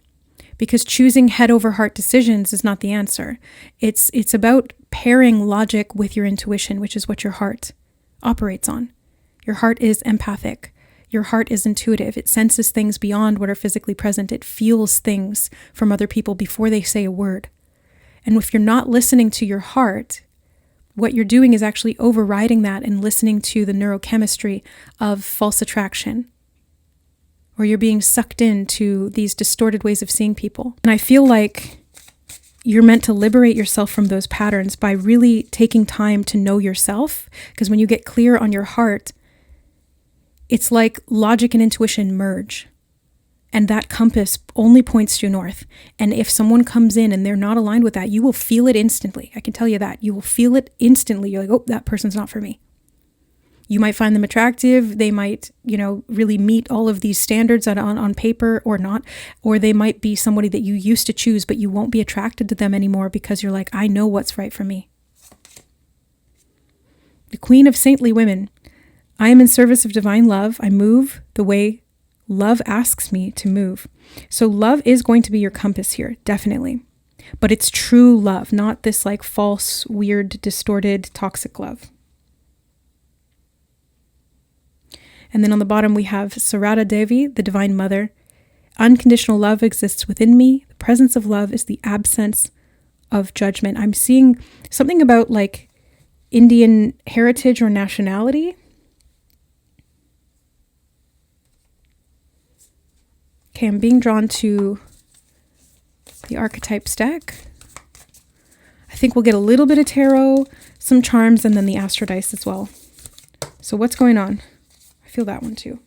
because choosing head over heart decisions is not the answer. It's about pairing logic with your intuition, which is what your heart operates on. Your heart is empathic. Your heart is intuitive. It senses things beyond what are physically present. It feels things from other people before they say a word. And if you're not listening to your heart, what you're doing is actually overriding that and listening to the neurochemistry of false attraction, or you're being sucked into these distorted ways of seeing people. And I feel like you're meant to liberate yourself from those patterns by really taking time to know yourself. Because when you get clear on your heart, it's like logic and intuition merge. And that compass only points due north. And if someone comes in and they're not aligned with that, you will feel it instantly. I can tell you that. You will feel it instantly. You're like, oh, that person's not for me. You might find them attractive. They might, really meet all of these standards on paper or not. Or they might be somebody that you used to choose, but you won't be attracted to them anymore because you're like, I know what's right for me. The Queen of Saintly Women. I am in service of divine love. I move the way love asks me to move. So love is going to be your compass here, definitely. But it's true love, not this like false, weird, distorted, toxic love. And then on the bottom, we have Sarada Devi, the Divine Mother. Unconditional love exists within me. The presence of love is the absence of judgment. I'm seeing something about like Indian heritage or nationality. Okay, I'm being drawn to the archetypes deck. I think we'll get a little bit of tarot, some charms, and then the astro dice as well. So what's going on? I feel that one too.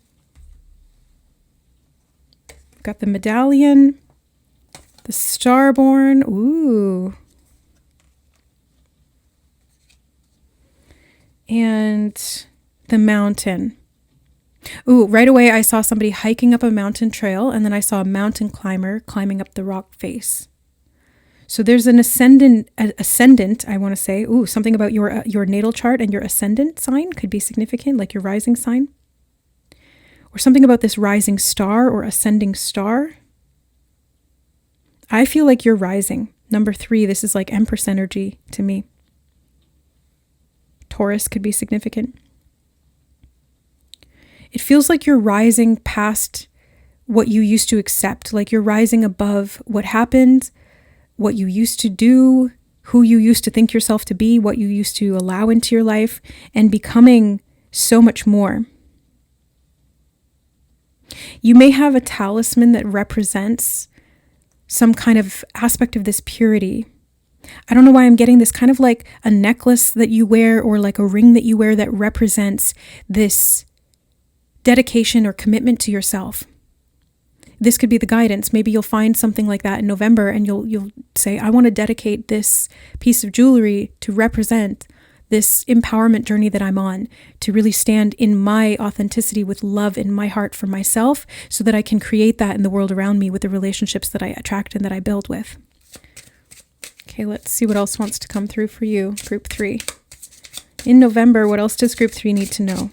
We've got the medallion, the starborn, ooh. And the mountain. Ooh, right away I saw somebody hiking up a mountain trail, and then I saw a mountain climber climbing up the rock face. So there's an ascendant, I want to say. Ooh, something about your natal chart and your ascendant sign could be significant, like your rising sign. Or something about this rising star or ascending star. I feel like you're rising. Number 3, this is like Empress energy to me. Taurus could be significant. It feels like you're rising past what you used to accept, like you're rising above what happened, what you used to do, who you used to think yourself to be, what you used to allow into your life, and becoming so much more. You may have a talisman that represents some kind of aspect of this purity. I don't know why I'm getting this kind of like a necklace that you wear or like a ring that you wear that represents this dedication or commitment to yourself. This could be the guidance. Maybe you'll find something like that in November and you'll say, I want to dedicate this piece of jewelry to represent this empowerment journey that I'm on, to really stand in my authenticity with love in my heart for myself so that I can create that in the world around me with the relationships that I attract and that I build with. Okay, let's see what else wants to come through for you, Group 3. In November, what else does Group 3 need to know?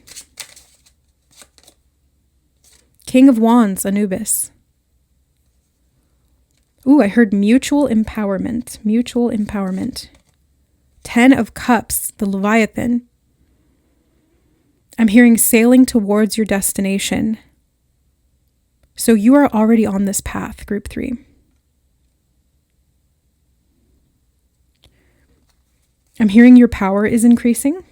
King of Wands, Anubis. Ooh, I heard mutual empowerment. Mutual empowerment. 10 of Cups, the Leviathan. I'm hearing sailing towards your destination. So you are already on this path, Group 3. I'm hearing your power is increasing.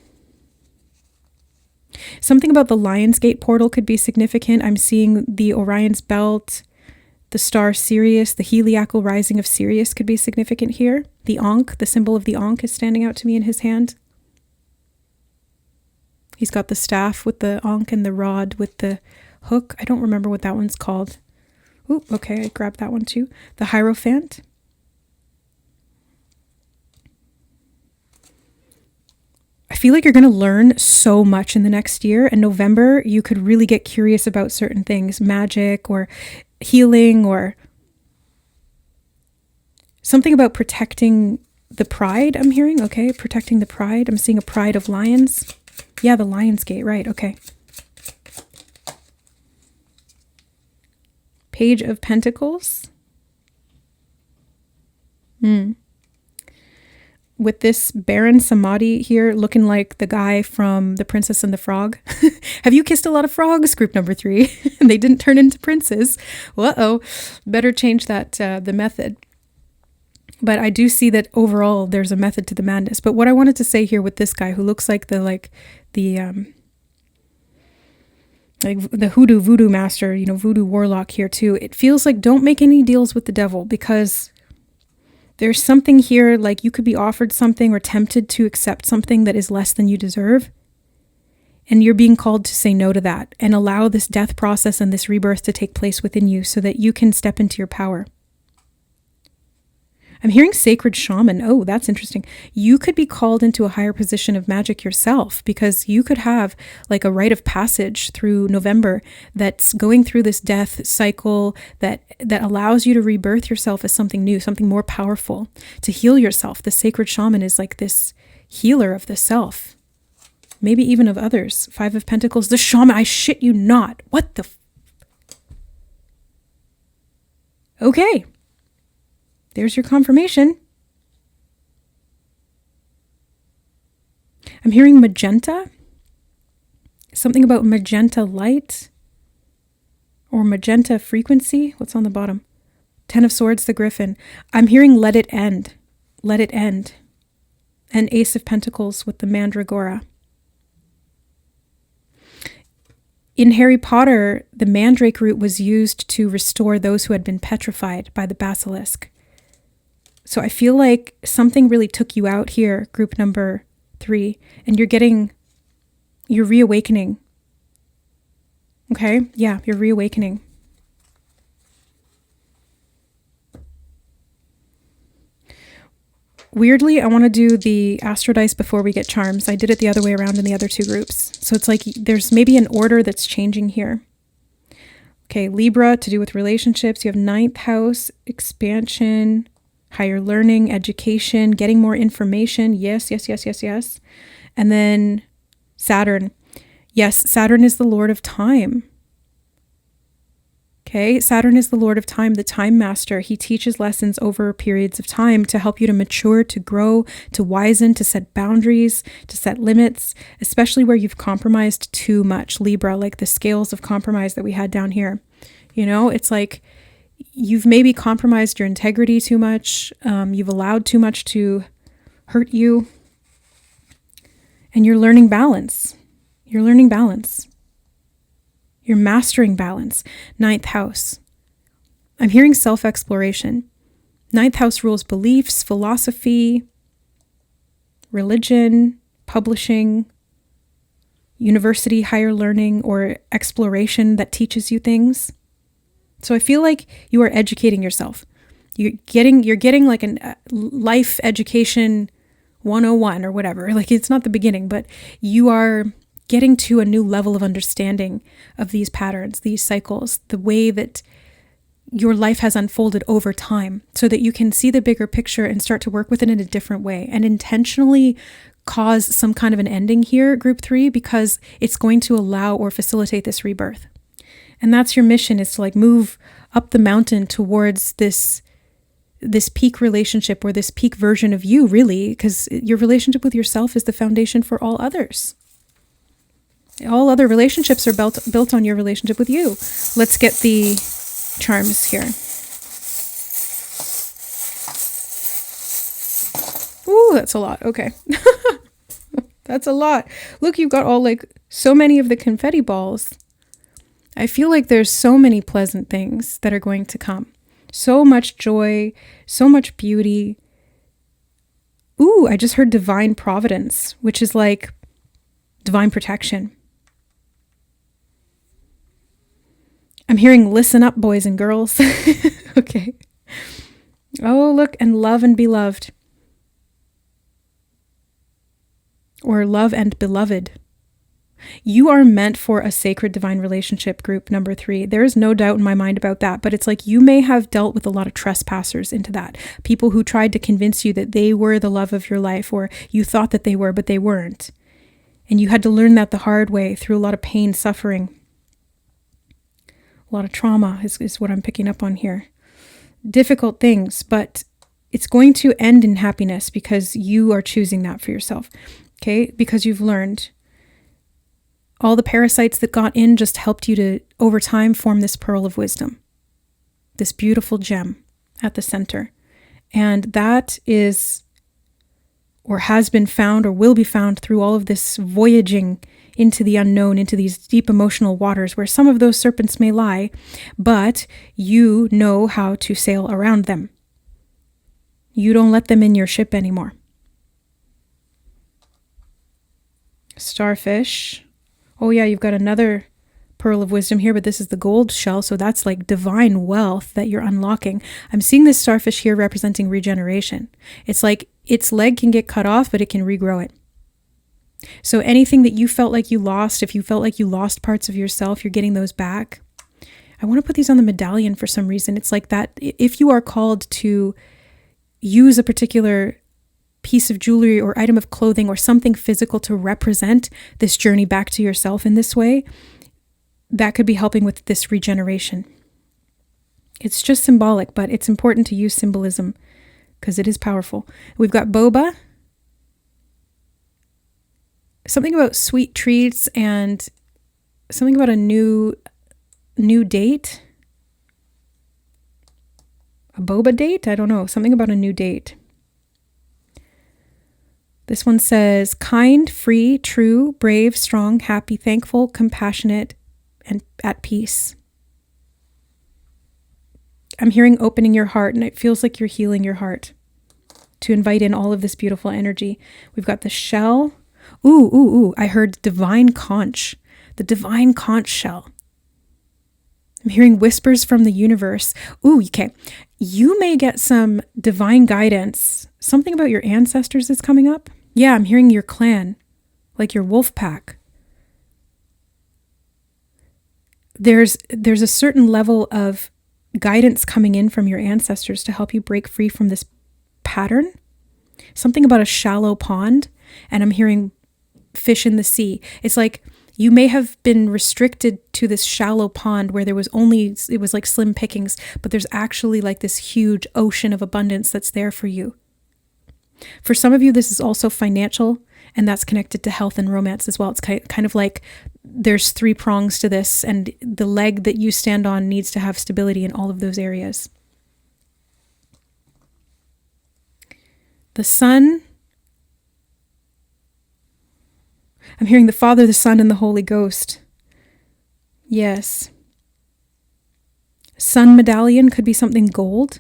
Something about the Lionsgate portal could be significant. I'm seeing the Orion's belt, the star Sirius, the heliacal rising of Sirius could be significant here. The Ankh, the symbol of the Ankh, is standing out to me in his hand. He's got the staff with the Ankh and the rod with the hook. I don't remember what that one's called. Ooh, okay, I grabbed that one too. The Hierophant. I feel like you're going to learn so much in the next year. In November, you could really get curious about certain things, magic or healing or something about protecting the pride, I'm hearing. Okay, protecting the pride. I'm seeing a pride of lions. Yeah, the Lion's Gate, right, okay. Page of Pentacles. With this Baron Samadhi here looking like the guy from The Princess and the Frog. Have you kissed a lot of frogs, Group number 3? And they didn't turn into princes. Uh-oh, better change that, the method. But I do see that overall there's a method to the madness. But what I wanted to say here with this guy who looks like the hoodoo voodoo master, voodoo warlock here too. It feels like don't make any deals with the devil because There's something here, like you could be offered something or tempted to accept something that is less than you deserve. And you're being called to say no to that and allow this death process and this rebirth to take place within you so that you can step into your power. I'm hearing sacred shaman. Oh, that's interesting. You could be called into a higher position of magic yourself, because you could have like a rite of passage through November that's going through this death cycle that allows you to rebirth yourself as something new, something more powerful, to heal yourself. The sacred shaman is like this healer of the self, maybe even of others. 5 of Pentacles, the shaman, I shit you not. What the okay. There's your confirmation. I'm hearing magenta. Something about magenta light or magenta frequency. What's on the bottom? 10 of Swords, the Griffin. I'm hearing let it end. Let it end. And Ace of Pentacles with the Mandragora. In Harry Potter, the mandrake root was used to restore those who had been petrified by the basilisk. So I feel like something really took you out here, group number 3, and you're reawakening. Okay? Yeah, you're reawakening. Weirdly, I want to do the Astro Dice before we get charms. I did it the other way around in the other 2 groups. So it's like there's maybe an order that's changing here. Okay, Libra, to do with relationships. You have 9th house, expansion, higher learning, education, getting more information. Yes. And then Saturn. Yes, Saturn is the Lord of Time. Okay, Saturn is the Lord of Time, the Time Master. He teaches lessons over periods of time to help you to mature, to grow, to wisen, to set boundaries, to set limits, especially where you've compromised too much. Libra, like the scales of compromise that we had down here. You know, it's like you've maybe compromised your integrity too much. You've allowed too much to hurt you. And you're learning balance. You're learning balance. You're mastering balance. 9th house. I'm hearing self-exploration. 9th house rules beliefs, philosophy, religion, publishing, university, higher learning, or exploration that teaches you things. So I feel like you are educating yourself. You're getting like a life education 101 or whatever. Like it's not the beginning, but you are getting to a new level of understanding of these patterns, these cycles, the way that your life has unfolded over time, so that you can see the bigger picture and start to work with it in a different way and intentionally cause some kind of an ending here, group 3, because it's going to allow or facilitate this rebirth. And that's your mission, is to like move up the mountain towards this peak relationship, or this peak version of you, really, because your relationship with yourself is the foundation for all others. All other relationships are built on your relationship with you. Let's get the charms here. Ooh, that's a lot. Okay. That's a lot. Look, you've got all like so many of the confetti balls. I feel like there's so many pleasant things that are going to come. So much joy, so much beauty. Ooh, I just heard divine providence, which is like divine protection. I'm hearing listen up, boys and girls. Okay. Oh, look, and love and be loved. Or love and beloved. You are meant for a sacred divine relationship, group number 3. There is no doubt in my mind about that, but it's like you may have dealt with a lot of trespassers into that. People who tried to convince you that they were the love of your life, or you thought that they were, but they weren't. And you had to learn that the hard way through a lot of pain, suffering. A lot of trauma is what I'm picking up on here. Difficult things, but it's going to end in happiness because you are choosing that for yourself. Okay? Because you've learned. All the parasites that got in just helped you to, over time, form this pearl of wisdom. This beautiful gem at the center. And that is, or has been found, or will be found through all of this voyaging into the unknown, into these deep emotional waters where some of those serpents may lie, but you know how to sail around them. You don't let them in your ship anymore. Starfish. Oh yeah, you've got another pearl of wisdom here, but this is the gold shell, so that's like divine wealth that you're unlocking. I'm seeing this starfish here representing regeneration. It's like its leg can get cut off, but it can regrow it. So anything that you felt like you lost, if you felt like you lost parts of yourself, you're getting those back. I want to put these on the medallion for some reason. It's like that if you are called to use a particular piece of jewelry or item of clothing or something physical to represent this journey back to yourself in this way, that could be helping with this regeneration. It's just symbolic, but it's important to use symbolism because it is powerful. We've got boba. Something about sweet treats and something about a new date. A boba date? I don't know. Something about a new date. This one says kind, free, true, brave, strong, happy, thankful, compassionate, and at peace. I'm hearing opening your heart, and it feels like you're healing your heart to invite in all of this beautiful energy. We've got the shell. Ooh. I heard divine conch. The divine conch shell. I'm hearing whispers from the universe. Ooh, okay. You may get some divine guidance. Something about your ancestors is coming up. Yeah, I'm hearing your clan, like your wolf pack. There's a certain level of guidance coming in from your ancestors to help you break free from this pattern. Something about a shallow pond, and I'm hearing fish in the sea. It's like you may have been restricted to this shallow pond where it was like slim pickings, but there's actually like this huge ocean of abundance that's there for you. For some of you, this is also financial, and that's connected to health and romance as well. It's kind of like there's 3 prongs to this, and the leg that you stand on needs to have stability in all of those areas. The sun. I'm hearing the Father, the Son, and the Holy Ghost. Yes. Sun medallion could be something gold.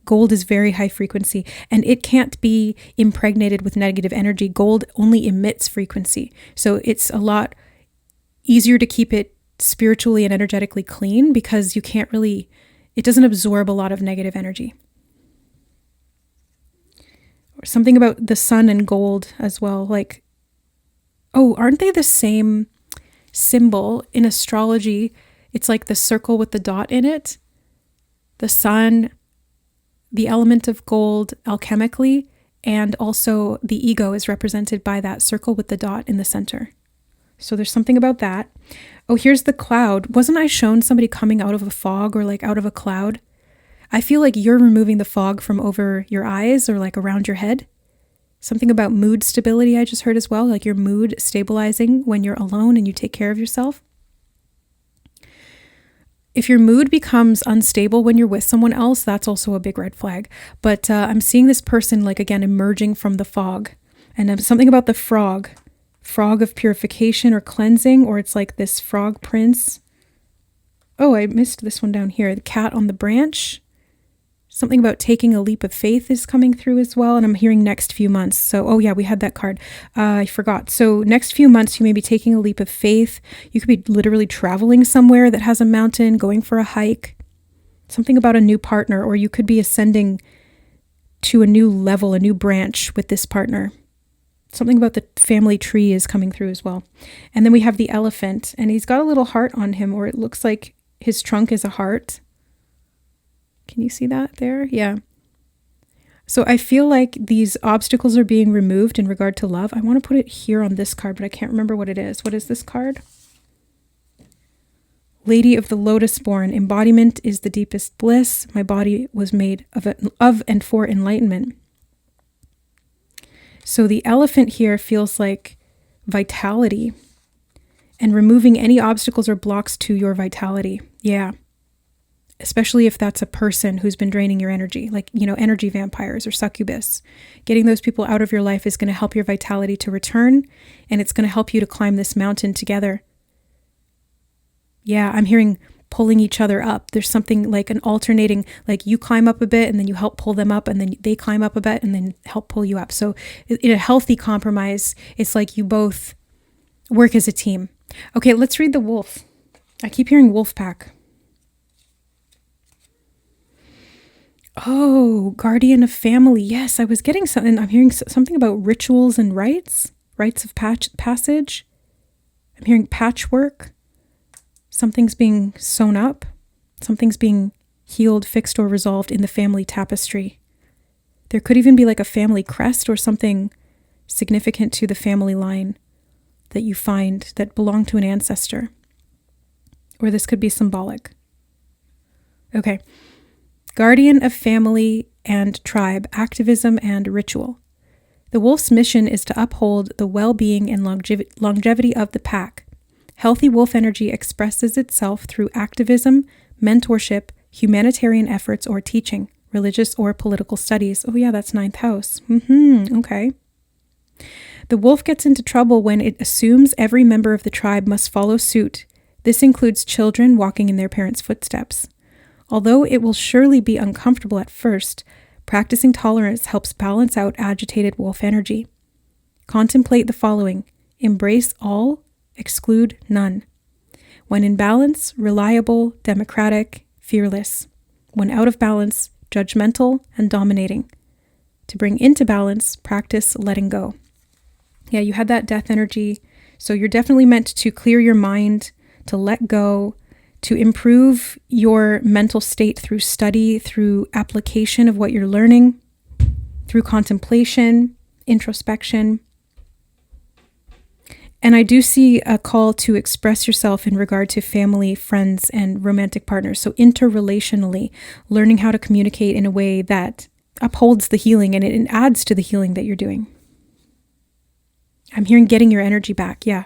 Gold is very high frequency, and it can't be impregnated with negative energy. Gold only emits frequency. So it's a lot easier to keep it spiritually and energetically clean because it doesn't absorb a lot of negative energy. Or something about the sun and gold as well. Like, oh, aren't they the same symbol in astrology? It's like the circle with the dot in it. The sun, the element of gold alchemically, and also the ego is represented by that circle with the dot in the center. So there's something about that. Oh, here's the cloud. Wasn't I shown somebody coming out of a fog or like out of a cloud? I feel like you're removing the fog from over your eyes or like around your head. Something about mood stability I just heard as well, like your mood stabilizing when you're alone and you take care of yourself. If your mood becomes unstable when you're with someone else, that's also a big red flag. But I'm seeing this person, like, again, emerging from the fog. And something about the frog of purification or cleansing, or it's like this frog prince. Oh, I missed this one down here. The cat on the branch. Something about taking a leap of faith is coming through as well. And I'm hearing next few months. So, oh yeah, we had that card. I forgot. So next few months, you may be taking a leap of faith. You could be literally traveling somewhere that has a mountain, going for a hike. Something about a new partner, or you could be ascending to a new level, a new branch with this partner. Something about the family tree is coming through as well. And then we have the elephant, and he's got a little heart on him, or it looks like his trunk is a heart. Can you see that there? Yeah. So I feel like these obstacles are being removed in regard to love. I want to put it here on this card, but I can't remember what it is. What is this card? Lady of the Lotus Born. Embodiment is the deepest bliss. My body was made of and for enlightenment. So the elephant here feels like vitality and removing any obstacles or blocks to your vitality. Yeah. Especially if that's a person who's been draining your energy, like, energy vampires or succubus. Getting those people out of your life is going to help your vitality to return, and it's going to help you to climb this mountain together. Yeah, I'm hearing pulling each other up. There's something like an alternating, like you climb up a bit and then you help pull them up, and then they climb up a bit and then help pull you up. So in a healthy compromise, it's like you both work as a team. Okay, let's read the wolf. I keep hearing wolf pack. Oh, guardian of family. Yes, I was getting something. I'm hearing something about rituals and rites of passage. I'm hearing patchwork. Something's being sewn up. Something's being healed, fixed, or resolved in the family tapestry. There could even be like a family crest or something significant to the family line that you find that belonged to an ancestor. Or this could be symbolic. Okay. Guardian of family and tribe, activism and ritual. The wolf's mission is to uphold the well-being and longevity of the pack. Healthy wolf energy expresses itself through activism, mentorship, humanitarian efforts, or teaching, religious or political studies. Oh yeah, that's 9th house. Okay. The wolf gets into trouble when it assumes every member of the tribe must follow suit. This includes children walking in their parents' footsteps. Although it will surely be uncomfortable at first, practicing tolerance helps balance out agitated wolf energy. Contemplate the following: embrace all, exclude none. When in balance, reliable, democratic, fearless. When out of balance, judgmental and dominating. To bring into balance, practice letting go. Yeah, you had that death energy, so you're definitely meant to clear your mind, to let go, to improve your mental state through study, through application of what you're learning, through contemplation, introspection. And I do see a call to express yourself in regard to family, friends, and romantic partners. So interrelationally, learning how to communicate in a way that upholds the healing and it adds to the healing that you're doing. I'm hearing getting your energy back. Yeah.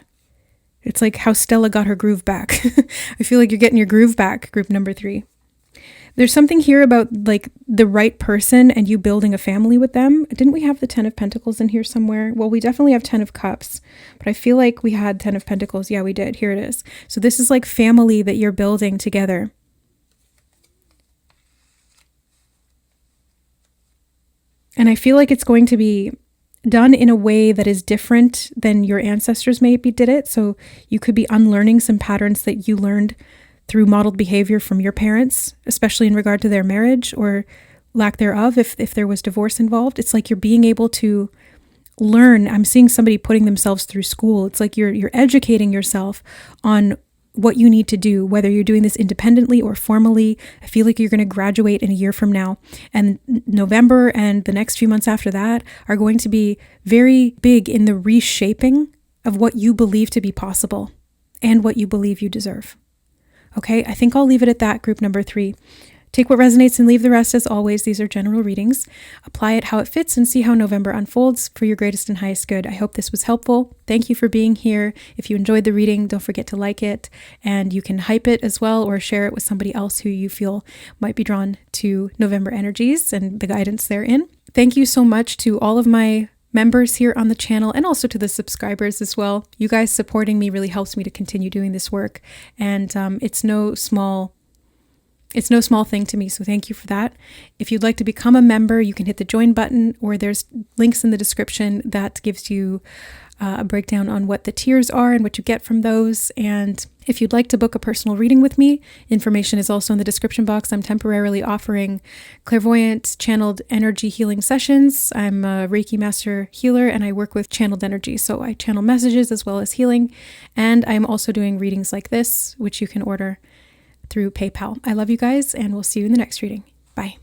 It's like how Stella got her groove back. I feel like you're getting your groove back, group number 3. There's something here about like the right person and you building a family with them. Didn't we have the 10 of Pentacles in here somewhere? Well, we definitely have 10 of Cups, but I feel like we had 10 of Pentacles. Yeah, we did. Here it is. So this is like family that you're building together. And I feel like it's going to be done in a way that is different than your ancestors maybe did it. So you could be unlearning some patterns that you learned through modeled behavior from your parents, especially in regard to their marriage or lack thereof, if there was divorce involved. It's like you're being able to learn. I'm seeing somebody putting themselves through school. It's like you're educating yourself on what you need to do, whether you're doing this independently or formally. I feel like you're going to graduate in a year from now. And November and the next few months after that are going to be very big in the reshaping of what you believe to be possible and what you believe you deserve. Okay, I think I'll leave it at that, group number 3. Take what resonates and leave the rest. As always, these are general readings. Apply it how it fits and see how November unfolds for your greatest and highest good. I hope this was helpful. Thank you for being here. If you enjoyed the reading, don't forget to like it, and you can hype it as well or share it with somebody else who you feel might be drawn to November energies and the guidance therein. Thank you so much to all of my members here on the channel and also to the subscribers as well. You guys supporting me really helps me to continue doing this work, and it's no small thing to me, so thank you for that. If you'd like to become a member, you can hit the join button, or there's links in the description that gives you a breakdown on what the tiers are and what you get from those. And if you'd like to book a personal reading with me, information is also in the description box. I'm temporarily offering clairvoyant channeled energy healing sessions. I'm a Reiki master healer and I work with channeled energy. So I channel messages as well as healing. And I'm also doing readings like this, which you can order through PayPal. I love you guys, and we'll see you in the next reading. Bye.